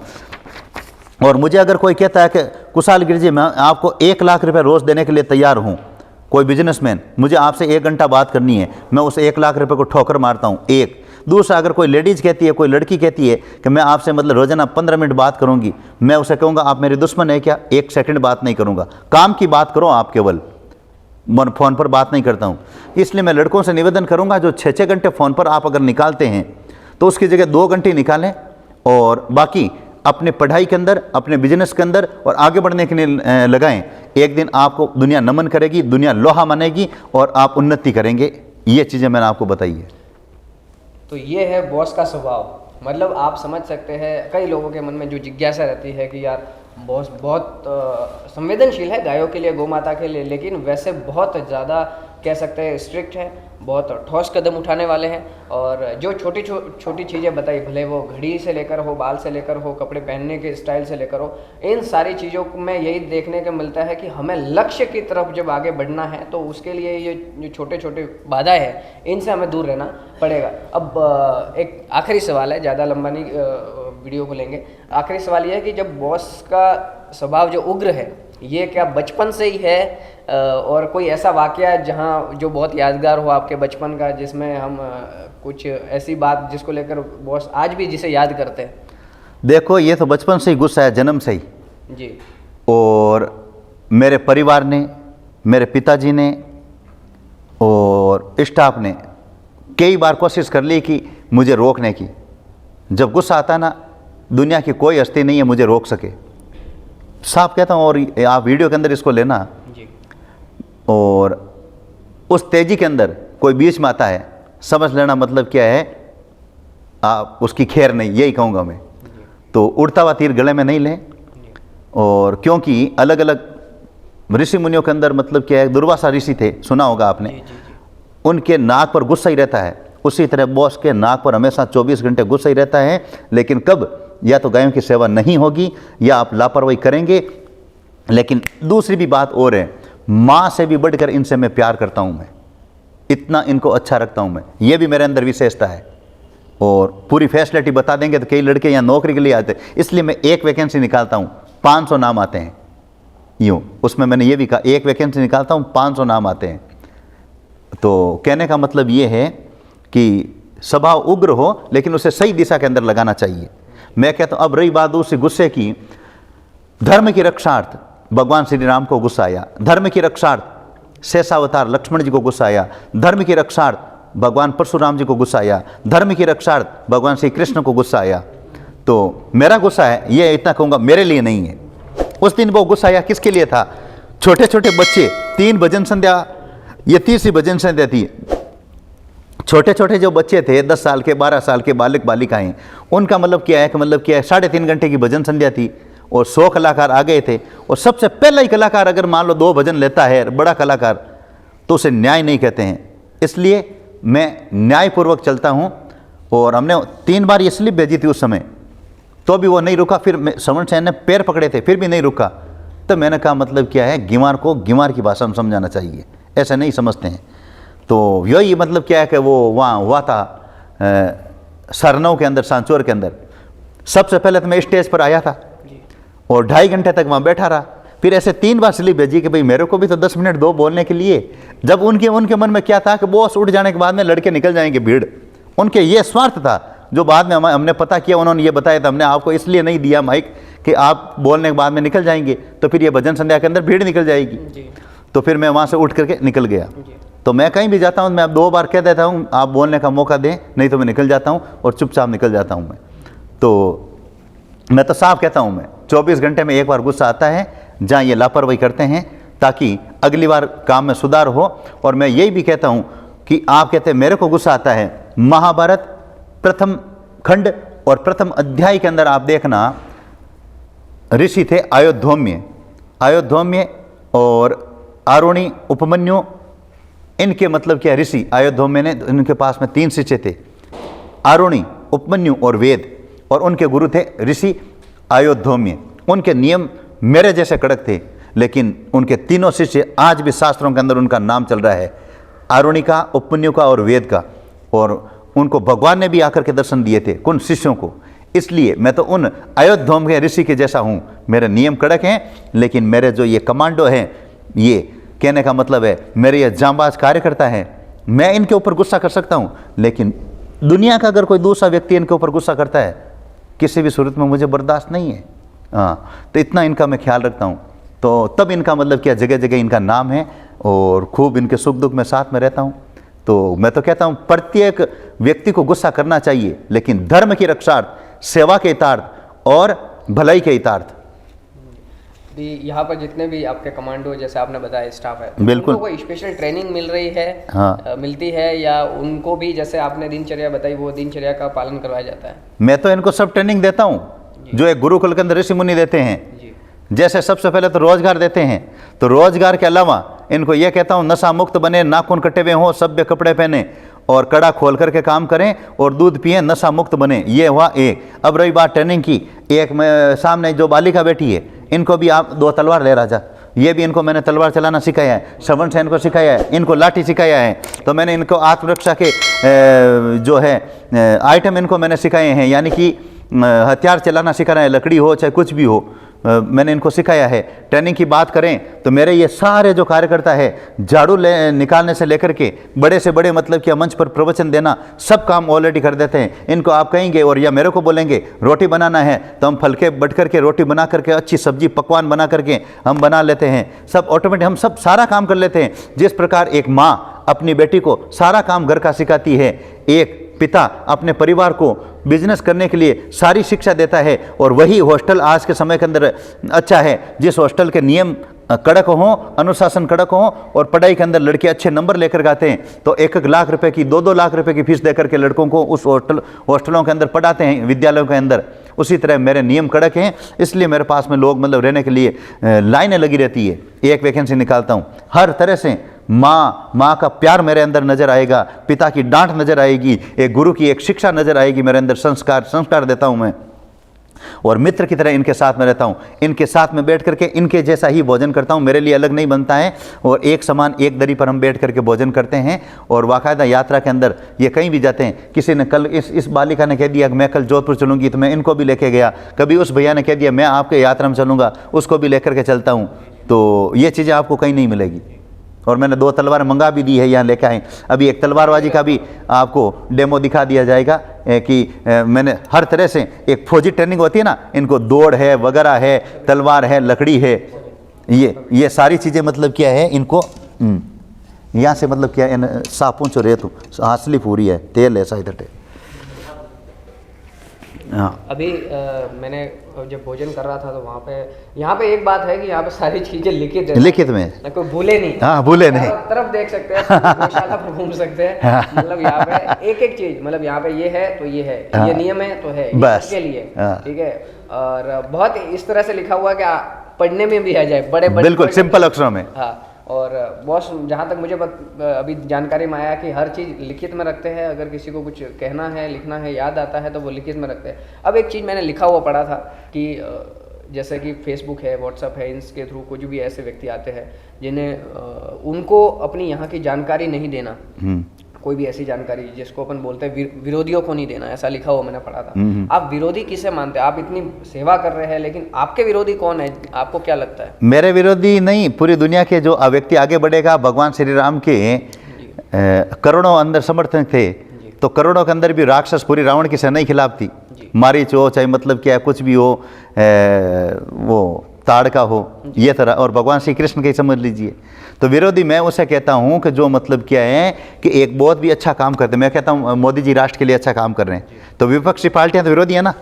और मुझे अगर कोई कहता है कि कुशाल गिरी जी, मैं आपको 1 लाख रुपए रोज़ देने के लिए तैयार हूँ, कोई बिजनेसमैन, मुझे आपसे 1 घंटा बात करनी है, मैं उस 1 लाख रुपए को ठोकर मारता हूँ। एक दूसरा, अगर कोई लेडीज़ कहती है, कोई लड़की कहती है कि मैं आपसे मतलब रोजाना 15 मिनट बात करूँगी, मैं उसे कहूँगा आप मेरे दुश्मन है क्या, 1 सेकंड बात नहीं करूँगा, काम की बात करो आप, केवल फ़ोन पर बात नहीं करता हूँ। इसलिए मैं लड़कों से निवेदन करूँगा, जो 6-6 घंटे फ़ोन पर आप अगर निकालते हैं तो उसकी जगह 2 घंटे निकालें, और बाकी अपने पढ़ाई के अंदर, अपने बिजनेस के अंदर और आगे बढ़ने के लिए लगाएं। एक दिन आपको दुनिया नमन करेगी, दुनिया लोहा मानेगी, और आप उन्नति करेंगे। ये चीज़ें मैंने आपको बताई है। तो ये है बॉस का स्वभाव। मतलब आप समझ सकते हैं, कई लोगों के मन में जो जिज्ञासा रहती है कि यार बॉस बहुत संवेदनशील है गायों के लिए, गौ माता के लिए, लेकिन वैसे बहुत ज़्यादा कह सकते हैं स्ट्रिक्ट है, बहुत ठोस कदम उठाने वाले हैं। और जो छोटी चीज़ें बताई, भले वो घड़ी से लेकर हो, बाल से लेकर हो, कपड़े पहनने के स्टाइल से लेकर हो, इन सारी चीज़ों में यही देखने को मिलता है कि हमें लक्ष्य की तरफ जब आगे बढ़ना है तो उसके लिए ये जो छोटे छोटे बाधाएं हैं, इनसे हमें दूर रहना पड़ेगा। अब एक आखिरी सवाल है, ज़्यादा लंबा नहीं वीडियो को लेंगे। आखिरी सवाल ये है कि जब बॉस का स्वभाव जो उग्र है, ये क्या बचपन से ही है और कोई ऐसा वाकया जहाँ जो बहुत यादगार हो आपके बचपन का, जिसमें हम कुछ ऐसी बात जिसको लेकर बॉस आज भी जिसे याद करते हैं? देखो, ये तो बचपन से ही गुस्सा है, जन्म से ही। जी। और मेरे परिवार ने, मेरे पिताजी ने और स्टाफ ने कई बार कोशिश कर ली कि मुझे रोकने की। जब गुस्सा आता ना, दुनिया की कोई हस्ती नहीं है मुझे रोक सके, साफ कहता हूँ। और आप वीडियो के अंदर इसको लेना जी। और उस तेजी के अंदर कोई बीच में आता है, समझ लेना मतलब क्या है, आप उसकी खैर नहीं, यही कहूँगा मैं। तो उड़ता हुआ तीर गले में नहीं लें। और क्योंकि अलग अलग ऋषि मुनियों के अंदर मतलब क्या है, दुर्वासा ऋषि थे, सुना होगा आपने। उनके नाक पर गुस्सा ही रहता है, उसी तरह बॉस के नाक पर हमेशा 24 घंटे गुस्सा ही रहता है। लेकिन कब, या तो गायों की सेवा नहीं होगी या आप लापरवाही करेंगे। लेकिन दूसरी भी बात और है, माँ से भी बढ़कर इनसे मैं प्यार करता हूँ, मैं इतना इनको अच्छा रखता हूँ मैं, ये भी मेरे अंदर विशेषता है। और पूरी फैसिलिटी बता देंगे तो कई लड़के यहाँ नौकरी के लिए आते हैं, इसलिए मैं एक वैकेंसी निकालता हूँ, 500 नाम आते हैं यूँ। उसमें मैंने ये भी कहा, एक वैकेंसी निकालता हूँ, 500 नाम आते हैं। तो कहने का मतलब ये है कि स्वभाव उग्र हो लेकिन उसे सही दिशा के अंदर लगाना चाहिए। मैं कहता हूँ, अब रही बात दूसरी गुस्से की, धर्म की रक्षार्थ भगवान श्री राम को गुस्सा आया, धर्म की रक्षार्थ शेषावतार लक्ष्मण जी को गुस्सा आया, धर्म की रक्षार्थ भगवान परशुराम जी को गुस्सा आया, धर्म की रक्षार्थ भगवान श्री कृष्ण को गुस्सा आया। तो मेरा गुस्सा है, ये इतना कहूँगा, मेरे लिए नहीं है। उस दिन वो गुस्सा आया किसके लिए था? छोटे छोटे बच्चे, 3 भजन संध्या, ये तीसरी भजन संध्या थी। छोटे छोटे जो बच्चे थे, 10 साल के, 12 साल के बालक बालिकाएं, उनका मतलब क्या है कि मतलब क्या है, 3.5 घंटे की भजन संध्या थी और 100 कलाकार आ गए थे। और सबसे पहला ही कलाकार अगर मान लो 2 भजन लेता है, बड़ा कलाकार, तो उसे न्याय नहीं कहते हैं। इसलिए मैं न्यायपूर्वक चलता हूँ। और हमने 3 बार ये स्लिप भेजी थी उस समय, तो भी वो नहीं रुका। फिर श्रवण सेन ने पैर पकड़े थे, फिर भी नहीं रुका। तो मैंने कहा मतलब क्या है, गिवार को गिवार की भाषा में समझाना चाहिए, ऐसे नहीं समझते हैं। तो यही मतलब क्या है कि वो वहाँ हुआ था सरनऊ के अंदर, सांचौर के अंदर। सबसे पहले तो मैं स्टेज पर आया था और 2.5 घंटे तक वहाँ बैठा रहा। फिर ऐसे 3 बार स्लिप भेजी कि भाई मेरे को भी तो 10 मिनट दो बोलने के लिए। जब उनके मन में क्या था कि बॉस उठ जाने के बाद में लड़के निकल जाएंगे, भीड़, उनके ये स्वार्थ था जो बाद में हमने पता किया, उन्होंने ये बताया था, हमने आपको इसलिए नहीं दिया माइक कि आप बोलने के बाद में निकल जाएंगे तो फिर ये भजन संध्या के अंदर भीड़ निकल जाएगी। तो फिर मैं वहाँ से उठ करके निकल गया। तो मैं कहीं भी जाता हूँ, मैं अब 2 बार कह देता हूँ आप बोलने का मौका दें, नहीं तो मैं निकल जाता हूँ और चुपचाप निकल जाता हूँ। मैं तो साफ कहता हूँ, मैं 24 घंटे में एक बार गुस्सा आता है जहाँ ये लापरवाही करते हैं, ताकि अगली बार काम में सुधार हो। और मैं यही भी कहता हूँ कि आप कहते हैं मेरे को गुस्सा आता है, महाभारत प्रथम खंड और प्रथम अध्याय के अंदर आप देखना, ऋषि थे अयोध्योम्य और आरुणि, उपमन्यु, इनके मतलब क्या, ऋषि अयोध्योम्य ने, इनके पास में 3 शिष्य थे, आरुणि, उपमन्यु और वेद, और उनके गुरु थे ऋषि अयोध्योम्य। उनके नियम मेरे जैसे कड़क थे, लेकिन उनके तीनों शिष्य आज भी शास्त्रों के अंदर उनका नाम चल रहा है, आरुणि का, उपमन्यु का और वेद का। और उनको भगवान ने भी आकर के दर्शन दिए थे उन शिष्यों को। इसलिए मैं तो उन अयोध्योम्य ऋषि के जैसा हूँ, मेरे नियम कड़क हैं, लेकिन मेरे जो ये कमांडो हैं, ये कहने का मतलब है मेरे ये जांबाज कार्यकर्ता हैं, मैं इनके ऊपर गुस्सा कर सकता हूँ, लेकिन दुनिया का अगर कोई दूसरा व्यक्ति इनके ऊपर गुस्सा करता है, किसी भी सूरत में मुझे बर्दाश्त नहीं है। हाँ, तो इतना इनका मैं ख्याल रखता हूँ। तो तब इनका मतलब क्या, जगह जगह इनका नाम है और खूब इनके सुख दुख में साथ में रहता हूँ। तो मैं तो कहता हूँ प्रत्येक व्यक्ति को गुस्सा करना चाहिए, लेकिन धर्म की रक्षार्थ, सेवा के हितार्थ और भलाई के हितार्थ। यहाँ पर जितने भी आपके कमांडो, जैसे आपने बताया, स्टाफ है, बिल्कुल, उनको कोई स्पेशल ट्रेनिंग मिल रही है? हाँ, मिलती है, या उनको भी जैसे आपने दिनचर्या बताई वो दिनचर्या का पालन करवाया जाता है? मैं तो इनको सब ट्रेनिंग देता हूँ जो एक गुरुकुल के अंदर ऋषि मुनि देते हैं। जैसे सबसे पहले तो रोजगार देते हैं, तो रोजगार के अलावा इनको यह कहता हूँ नशा मुक्त बने, नाखून कटे हुए हों, सभ्य कपड़े पहने और कड़ा खोल करके काम करें और दूध पिए, नशा मुक्त बने। ये हुआ एक। अब रही बात ट्रेनिंग की, एक में सामने जो बालिका बैठी है, इनको भी आप 2 तलवार ले राजा, ये भी इनको मैंने तलवार चलाना सिखाया है, श्रवण सेन को सिखाया है, इनको लाठी सिखाया है। तो मैंने इनको आत्मरक्षा के जो है आइटम इनको मैंने सिखाए हैं, यानी कि हथियार चलाना सिखाना है, लकड़ी हो चाहे कुछ भी हो। मैंने इनको सिखाया है। ट्रेनिंग की बात करें तो मेरे ये सारे जो कार्यकर्ता है, झाड़ू निकालने से लेकर के बड़े से बड़े मतलब कि मंच पर प्रवचन देना, सब काम ऑलरेडी कर देते हैं। इनको आप कहेंगे और या मेरे को बोलेंगे रोटी बनाना है तो हम फलके बैठ करके रोटी बना करके, अच्छी सब्जी पकवान बना करके हम बना लेते हैं। सब ऑटोमेटिक हम सब सारा काम कर लेते हैं। जिस प्रकार एक माँ अपनी बेटी को सारा काम घर का सिखाती है, एक पिता अपने परिवार को बिजनेस करने के लिए सारी शिक्षा देता है, और वही हॉस्टल आज के समय के अंदर अच्छा है, जिस हॉस्टल के नियम कड़क हों, अनुशासन कड़क हों और पढ़ाई के अंदर लड़के अच्छे नंबर लेकर आते हैं, तो 1-1 लाख रुपए की 2-2 लाख रुपए की फीस देकर के लड़कों को उस हॉस्टलों के अंदर पढ़ाते हैं, विद्यालयों के अंदर। उसी तरह मेरे नियम कड़क हैं, इसलिए मेरे पास में लोग मतलब रहने के लिए लाइनें लगी रहती है। एक वैकेंसी निकालता हूँ, हर तरह से माँ का प्यार मेरे अंदर नजर आएगा, पिता की डांट नजर आएगी, एक गुरु की एक शिक्षा नजर आएगी, मेरे अंदर संस्कार देता हूँ मैं, और मित्र की तरह इनके साथ में रहता हूँ। इनके साथ में बैठ करके इनके जैसा ही भोजन करता हूँ, मेरे लिए अलग नहीं बनता है, और एक समान एक दरी पर हम बैठ करके भोजन करते हैं। और बाकायदा यात्रा के अंदर ये कहीं भी जाते हैं, किसी ने कल इस बालिका ने कह दिया कि मैं कल जोधपुर चलूँगी तो मैं इनको भी लेके गया, कभी उस भैया ने कह दिया मैं आपके यात्रा में चलूँगा, उसको भी लेकर के चलता हूँ। तो ये चीज़ें आपको कहीं नहीं मिलेगी। और मैंने 2 तलवार मंगा भी दी है, यहाँ लेके आए। अभी एक तलवारबाजी का भी आपको डेमो दिखा दिया जाएगा कि मैंने हर तरह से, एक फौजी ट्रेनिंग होती है ना, इनको दौड़ है, वगैरह है, तलवार है, लकड़ी है, ये सारी चीज़ें मतलब क्या है इनको यहाँ से मतलब क्या है, सापुन चो रेत हासली पूरी है, तेल है साइड। हाँ, अभी मैंने जब भोजन कर रहा था तो वहाँ पे, यहाँ पे एक बात है कि यहाँ पे सारी चीजें लिखित है, लिखित में ना, कोई भूले नहीं। हाँ, भूले नहीं। तरफ देख सकते हैं, गौशाला पर घूम सकते हैं, मतलब यहाँ पे एक एक चीज, मतलब यहाँ पे ये है तो ये है, ये नियम है तो है, बस के लिए, ठीक है। और बहुत इस तरह से लिखा हुआ कि पढ़ने में भी आ जाए, बड़े बिल्कुल सिंपल अक्षरों में। हाँ, और बॉस जहाँ तक मुझे अभी जानकारी में आया कि हर चीज़ लिखित में रखते हैं, अगर किसी को कुछ कहना है, लिखना है, याद आता है तो वो लिखित में रखते हैं। अब एक चीज़ मैंने लिखा हुआ पढ़ा था कि जैसे कि फेसबुक है, व्हाट्सअप है, इनके थ्रू कुछ भी ऐसे व्यक्ति आते हैं जिन्हें उनको अपनी यहाँ की जानकारी नहीं देना, कोई भी ऐसी जानकारी जिसको अपन बोलते हैं विरोधियों को नहीं देना, ऐसा लिखा हुआ मैंने पढ़ा था। आप विरोधी किसे मानते हैं? आप इतनी सेवा कर रहे हैं, लेकिन आपके विरोधी कौन है, आपको क्या लगता है? मेरे विरोधी नहीं, पूरी दुनिया के जो व्यक्ति आगे बढ़ेगा, भगवान श्री राम के करोड़ों अंदर समर्थन थे, तो करोड़ों के अंदर भी राक्षस पूरी रावण की सेना के खिलाफ थी। मारीच हो, चाहे मतलब क्या कुछ भी हो, वो ताड़का हो, ये तरह, और भगवान श्री कृष्ण के ही समझ लीजिए। तो विरोधी मैं उसे कहता हूँ कि जो मतलब क्या है कि एक बहुत भी अच्छा काम करते हैं। मैं कहता हूँ मोदी जी राष्ट्र के लिए अच्छा काम कर रहे हैं, तो विपक्षी पार्टियां तो विरोधी है ना।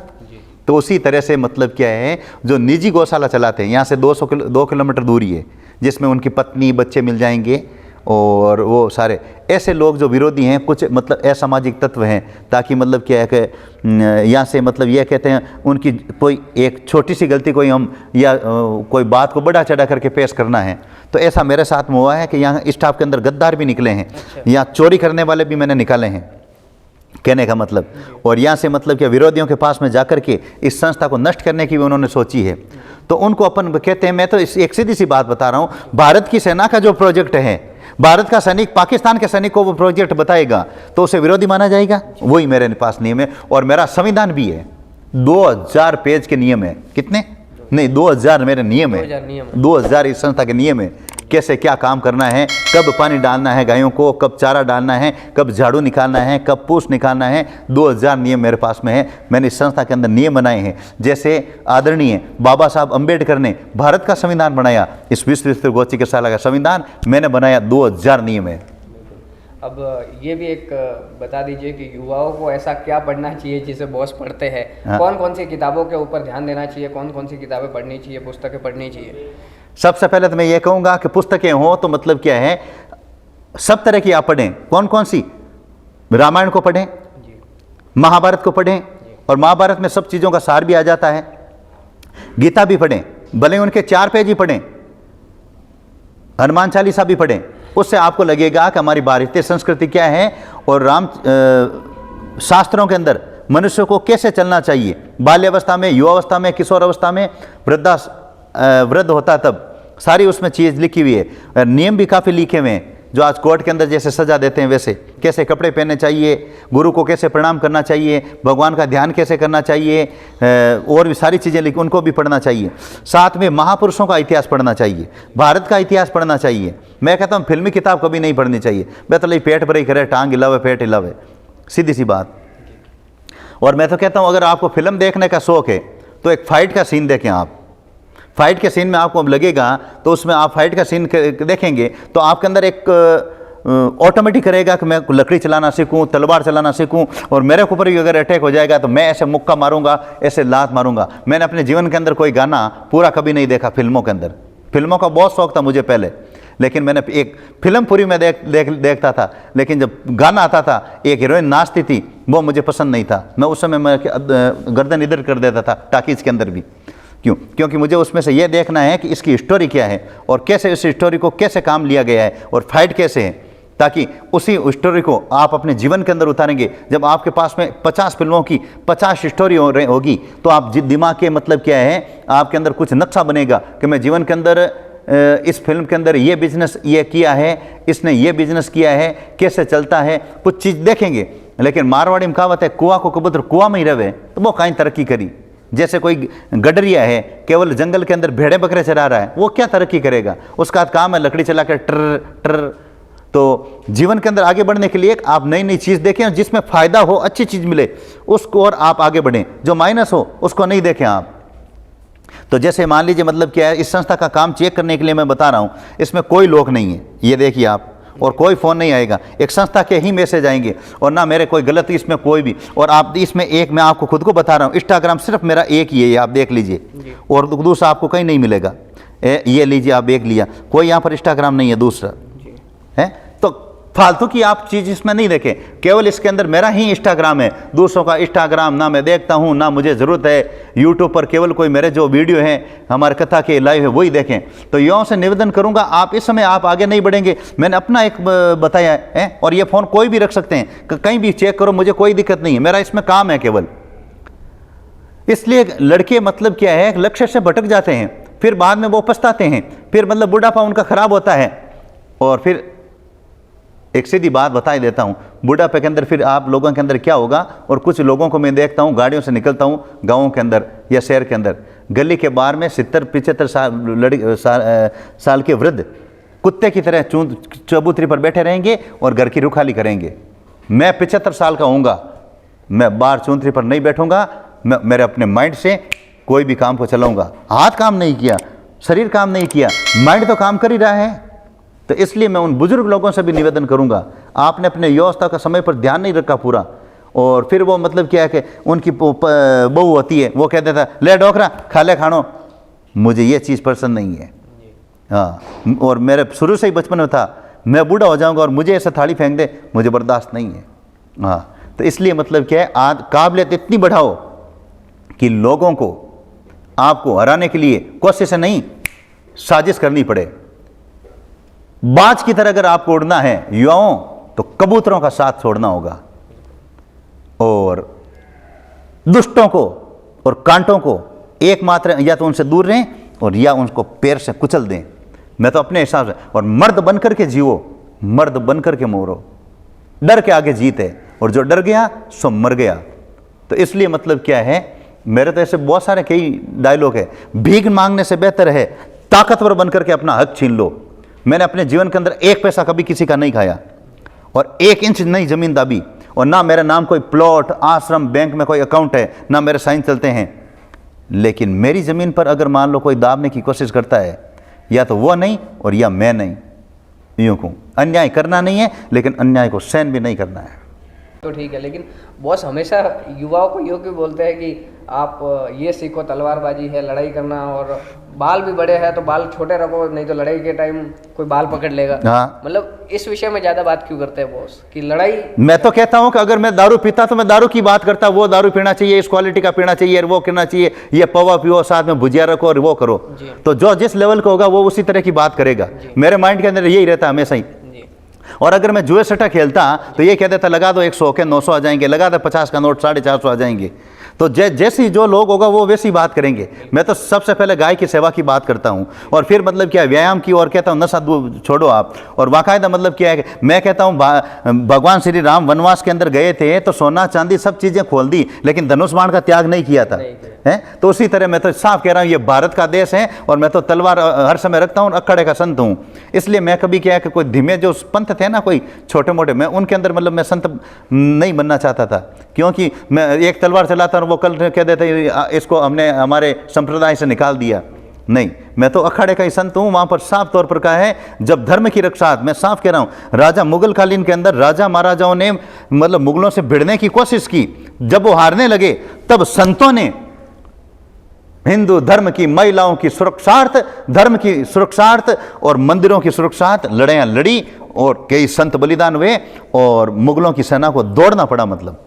तो उसी तरह से मतलब क्या है, जो निजी गौशाला चलाते हैं, यहाँ से 2 किलोमीटर दूरी है, जिसमें उनकी पत्नी बच्चे मिल जाएंगे, और वो सारे ऐसे लोग जो विरोधी हैं, कुछ मतलब असामाजिक तत्व हैं, ताकि मतलब क्या है कि यहाँ से मतलब यह कहते हैं उनकी कोई एक छोटी सी गलती कोई हम या कोई बात को बढ़ा चढ़ा करके पेश करना है। तो ऐसा मेरे साथ में हुआ है कि यहाँ स्टाफ के अंदर गद्दार भी निकले हैं, यहाँ चोरी करने वाले भी मैंने निकाले हैं, कहने का मतलब। और यहाँ से मतलब क्या विरोधियों के पास में जाकर के इस संस्था को नष्ट करने की भी उन्होंने सोची है। तो उनको अपन कहते हैं, मैं तो एक सीधी सी बात बता रहा हूँ, भारत की सेना का जो प्रोजेक्ट है, भारत का सैनिक पाकिस्तान के सैनिक को वो प्रोजेक्ट बताएगा तो उसे विरोधी माना जाएगा। वही मेरे पास नियम है, और मेरा संविधान भी है, 2000 पेज के नियम है। कितने? नहीं, 2000 मेरे नियम है, 2000 इस संस्था के नियम है, कैसे क्या काम करना है, कब पानी डालना है गायों को, कब चारा डालना है, कब झाड़ू निकालना है, कब पूछ निकालना है। 2000 नियम मेरे पास में है। मैंने इस संस्था के अंदर नियम बनाए हैं। जैसे आदरणीय बाबा साहब अम्बेडकर ने भारत का संविधान बनाया, इस विश्व गौ चिकित्सालय का संविधान मैंने बनाया, 2000 नियम है। अब ये भी एक बता दीजिए कि युवाओं को ऐसा क्या पढ़ना चाहिए जिसे बॉस पढ़ते हैं? हाँ। कौन कौन सी किताबों के ऊपर ध्यान देना चाहिए, कौन कौन सी किताबें पढ़नी चाहिए, पुस्तकें पढ़नी चाहिए? सबसे पहले तो मैं ये कहूँगा कि पुस्तकें हों तो मतलब क्या है, सब तरह की आप पढ़ें। कौन कौन सी? रामायण को पढ़ें, महाभारत को पढ़ें, और महाभारत में सब चीज़ों का सार भी आ जाता है। गीता भी पढ़ें, भले उनके 4 पेज ही पढ़ें, हनुमान चालीसा भी पढ़ें। उससे आपको लगेगा कि हमारी भारतीय संस्कृति क्या है, और राम शास्त्रों के अंदर मनुष्य को कैसे चलना चाहिए, बाल्यावस्था में, युवावस्था में, किशोर अवस्था में, वृद्ध होता तब, सारी उसमें चीज़ लिखी हुई है। नियम भी काफ़ी लिखे हुए हैं जो आज कोर्ट के अंदर जैसे सजा देते हैं वैसे, कैसे कपड़े पहनने चाहिए, गुरु को कैसे प्रणाम करना चाहिए, भगवान का ध्यान कैसे करना चाहिए, और भी सारी चीज़ें लिखी, उनको भी पढ़ना चाहिए। साथ में महापुरुषों का इतिहास पढ़ना चाहिए, भारत का इतिहास पढ़ना चाहिए। मैं कहता हूँ फिल्मी किताब कभी नहीं पढ़नी चाहिए। बेहतर पेट भरे करे, टांग हिलावे पेट हिलावे, सीधी सी बात। और मैं तो कहता हूँ अगर आपको फिल्म देखने का शौक है तो एक फाइट का सीन देखें आप। फाइट के सीन में आपको लगेगा तो उसमें आप फाइट का सीन देखेंगे तो आपके अंदर एक ऑटोमेटिक करेगा कि मैं लकड़ी चलाना सीखूं, तलवार चलाना सीखूं, और मेरे ऊपर भी अगर अटैक हो जाएगा तो मैं ऐसे मुक्का मारूंगा, ऐसे लात मारूंगा। मैंने अपने जीवन के अंदर कोई गाना पूरा कभी नहीं देखा फिल्मों के अंदर। फिल्मों का बहुत शौक था मुझे पहले, लेकिन मैंने एक फिल्म पूरी में देखता था, लेकिन जब गाना आता था, एक हीरोइन नाचती थी, वो मुझे पसंद नहीं था। मैं उस समय मैं गर्दन इधर कर देता था टाकीज के अंदर भी। क्यों? क्योंकि मुझे उसमें से ये देखना है कि इसकी स्टोरी क्या है और कैसे इस स्टोरी को कैसे काम लिया गया है और फाइट कैसे है, ताकि उसी स्टोरी को आप अपने जीवन के अंदर उतारेंगे। जब आपके पास में 50 फिल्मों की 50 स्टोरी होगी तो आप दिमाग के मतलब क्या है, आपके अंदर कुछ नक्शा बनेगा कि मैं जीवन के अंदर इस फिल्म के अंदर ये बिजनेस ये किया है, इसने ये बिजनेस किया है, कैसे चलता है, कुछ चीज़ देखेंगे। लेकिन मारवाड़ी में कहावत है, कुआं को कबूतर कुआं में ही रहे, तो वो कहीं तरक्की करी। जैसे कोई गडरिया है, केवल जंगल के अंदर भेड़े बकरे चरा रहा है, वो क्या तरक्की करेगा? उसका काम है लकड़ी चला कर ट्र ट्र। तो जीवन के अंदर आगे बढ़ने के लिए आप नई नई चीज़ देखें और जिसमें फ़ायदा हो, अच्छी चीज़ मिले उसको, और आप आगे बढ़ें। जो माइनस हो उसको नहीं देखें आप। तो जैसे मान लीजिए मतलब क्या है, इस संस्था का काम चेक करने के लिए मैं बता रहा हूँ, इसमें कोई लोग नहीं है, ये देखिए आप, और कोई फ़ोन नहीं आएगा, एक संस्था के ही मैसेज आएंगे, और ना मेरे कोई गलती इसमें कोई भी। और आप इसमें एक, मैं आपको खुद को बता रहा हूँ, इंस्टाग्राम सिर्फ मेरा एक ही है, ये आप देख लीजिए, और दूसरा आपको कहीं नहीं मिलेगा। ये लीजिए आप एक लिया, कोई यहाँ पर इंस्टाग्राम नहीं है दूसरा है। तो फालतू की आप चीज़ इसमें नहीं देखें, केवल इसके अंदर मेरा ही इंस्टाग्राम है, दूसरों का इंस्टाग्राम ना मैं देखता हूं, ना मुझे ज़रूरत है। यूट्यूब पर केवल कोई मेरे जो वीडियो हैं हमारे कथा के लाइव है वही देखें। तो यों से निवेदन करूंगा, आप इस समय आप आगे नहीं बढ़ेंगे। मैंने अपना एक बताया है, और ये फ़ोन कोई भी रख सकते हैं, कहीं भी चेक करो, मुझे कोई दिक्कत नहीं है, मेरा इसमें काम है केवल। इसलिए लड़के मतलब क्या है, लक्ष्य से भटक जाते हैं, फिर बाद में वो पछताते हैं, फिर मतलब बुढ़ापा उनका खराब होता है। और फिर एक सीधी बात बता ही देता हूँ, बुढ़ापे के अंदर फिर आप लोगों के अंदर क्या होगा। और कुछ लोगों को मैं देखता हूँ, गाड़ियों से निकलता हूँ गाँवों के अंदर या शहर के अंदर, गली के बाहर में 70-75 साल के वृद्ध कुत्ते की तरह चबूतरी पर बैठे रहेंगे और घर की रुखाली करेंगे। मैं 75 साल का होऊंगा, मैं बाहर चौंतरी पर नहीं बैठूंगा, मैं मेरे अपने माइंड से कोई भी काम को चलाऊंगा। हाथ काम नहीं किया, शरीर काम नहीं किया, माइंड तो काम कर ही रहा है। तो इसलिए मैं उन बुजुर्ग लोगों से भी निवेदन करूंगा, आपने अपने व्यवस्था का समय पर ध्यान नहीं रखा पूरा। और फिर वो मतलब क्या है कि उनकी बहू होती है, वो कहते था ले डोकरा खा ले खानो, मुझे ये चीज़ पसंद नहीं है। हाँ, और मेरे शुरू से ही बचपन में था, मैं बूढ़ा हो जाऊंगा और मुझे ऐसा थाली फेंक दे, मुझे बर्दाश्त नहीं है। हाँ, तो इसलिए मतलब क्या है, आज काबिलियत इतनी बढ़ाओ कि लोगों को आपको हराने के लिए कोशिश नहीं, साजिश करनी पड़े। बाज की तरह अगर आपको उड़ना है युवाओं, तो कबूतरों का साथ छोड़ना होगा, और दुष्टों को और कांटों को एकमात्र या तो उनसे दूर रहें और या उनको पैर से कुचल दें। मैं तो अपने हिसाब से, और मर्द बनकर के जियो, मर्द बनकर के मोरो, डर के आगे जीत है, और जो डर गया सो मर गया। तो इसलिए मतलब क्या है, मेरे तो ऐसे बहुत सारे कई डायलॉग है, भीख मांगने से बेहतर है ताकतवर बनकर के अपना हक छीन लो। मैंने अपने जीवन के अंदर एक पैसा कभी किसी का नहीं खाया, और 1 इंच नहीं जमीन दाबी, और ना मेरा नाम कोई प्लॉट, आश्रम, बैंक में कोई अकाउंट है, ना मेरे साइन चलते हैं। लेकिन मेरी ज़मीन पर अगर मान लो कोई दाबने की कोशिश करता है, या तो वो नहीं और या मैं नहीं। यूँ कहूँ, अन्याय करना नहीं है, लेकिन अन्याय को सहन भी नहीं करना है। तो ठीक है, लेकिन बॉस हमेशा युवाओं को यूँ क्यों बोलते हैं कि आप ये सीखो, तलवारबाजी है, लड़ाई करना, और बाल भी बड़े हैं तो बाल छोटे रखो, नहीं तो लड़ाई के टाइम कोई बाल पकड़ लेगा। हाँ, मतलब इस विषय में ज़्यादा बात क्यों करते हैं बॉस कि लड़ाई? मैं तो कहता हूं कि अगर मैं दारू पीता तो मैं दारू की बात करता, वो दारू पीना चाहिए, इस क्वालिटी का पीना चाहिए, वो करना चाहिए, ये पवा पियो, साथ में भुजिया रखो और वो करो। तो जो जिस लेवल का होगा वो उसी तरह की बात करेगा। मेरे माइंड के अंदर यही रहता हमेशा ही। और अगर मैं जुए सट्टा खेलता तो ये कह देता लगा दो 100 के 900 आ जाएंगे, लगा दो 50 का नोट 450 आ जाएंगे। तो जैसी जो लोग होगा वो वैसी बात करेंगे। मैं तो सबसे पहले गाय की सेवा की बात करता हूँ, और फिर मतलब क्या है व्यायाम की, और कहता हूँ नशा छोड़ो आप। और बाकायदा मतलब क्या है, मैं कहता हूँ भगवान श्री राम वनवास के अंदर गए थे तो सोना चांदी सब चीज़ें खोल दी, लेकिन धनुष बाण का त्याग नहीं किया था, है। तो उसी तरह मैं तो साफ कह रहा हूँ, ये भारत का देश है और मैं तो तलवार हर समय रखता हूँ, अखाड़े का संत हूँ। इसलिए मैं कभी क्या है कि कोई धीमे जो पंथ थे ना, कोई छोटे मोटे, मैं उनके अंदर मतलब मैं संत नहीं बनना चाहता था, क्योंकि मैं एक तलवार चलाता और वो कल कह देते इसको हमने हमारे संप्रदाय से निकाल दिया। नहीं, मैं तो अखाड़े का ही संत हूँ। वहाँ पर साफ तौर पर कहा है, जब धर्म की रक्षा, मैं साफ कह रहा हूँ, राजा मुगल कालीन के अंदर राजा महाराजाओं ने मतलब मुगलों से भिड़ने की कोशिश की, जब वो हारने लगे तब संतों ने हिंदू धर्म की, महिलाओं की सुरक्षार्थ, धर्म की सुरक्षार्थ और मंदिरों की सुरक्षार्थ लड़ाइयाँ लड़ी, और कई संत बलिदान हुए और मुगलों की सेना को दौड़ना पड़ा। मतलब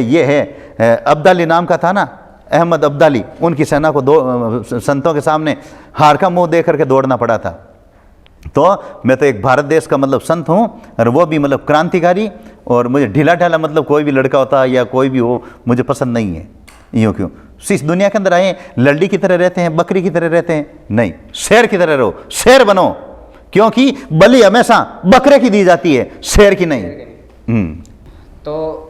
ये है अब्दाली नाम का था ना, अहमद अब्दाली, उनकी सेना को संतों के सामने हार का मुंह देकर के दौड़ना पड़ा था। तो मैं तो एक भारत देश का मतलब संत हूँ, और वो भी मतलब क्रांतिकारी, और मुझे ढीला ढाला मतलब कोई भी लड़का होता या कोई भी हो मुझे पसंद नहीं है। यूँ क्यों इस दुनिया के अंदर आए लड़की की तरह रहते हैं, बकरी की तरह रहते हैं? नहीं, शेर की तरह रहो, शेर बनो, क्योंकि बलि हमेशा बकरे की दी जाती है, शेर की नहीं। तो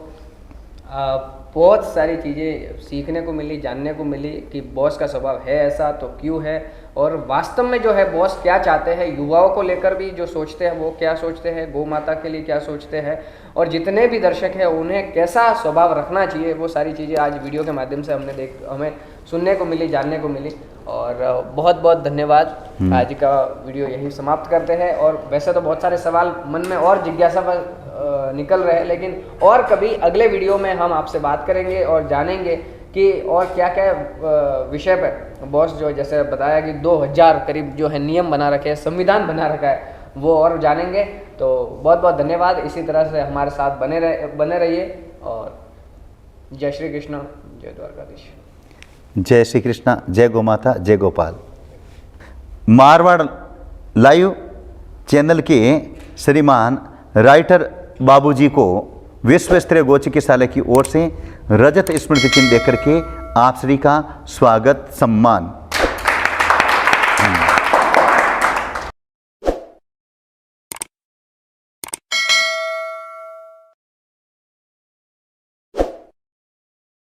बहुत सारी चीज़ें सीखने को मिली, जानने को मिली कि बॉस का स्वभाव है ऐसा तो क्यों है, और वास्तव में जो है बॉस क्या चाहते हैं, युवाओं को लेकर भी जो सोचते हैं वो क्या सोचते हैं, गौ माता के लिए क्या सोचते हैं, और जितने भी दर्शक हैं उन्हें कैसा स्वभाव रखना चाहिए, वो सारी चीज़ें आज वीडियो के माध्यम से हमें सुनने को मिली, जानने को मिली। और बहुत बहुत धन्यवाद। आज का वीडियो यही समाप्त करते हैं। और वैसे तो बहुत सारे सवाल मन में और जिज्ञासा पर निकल रहे हैं, लेकिन और कभी अगले वीडियो में हम आपसे बात करेंगे और जानेंगे कि और क्या क्या विषय पर बॉस जो जैसे बताया कि 2000 करीब जो है नियम बना रखे हैं, संविधान बना रखा है, वो और जानेंगे। तो बहुत बहुत धन्यवाद। इसी तरह से हमारे साथ बने रहिए। और जय श्री कृष्ण, जय द्वारकाधीश। जय श्री कृष्णा, जय गौ माता, जय गोपाल। मारवाड़ लाइव चैनल के श्रीमान राइटर बाबूजी को विश्व स्तरीय गौ चिकित्सालय की ओर से रजत स्मृति चिन्ह देकर के आप श्री का स्वागत सम्मान।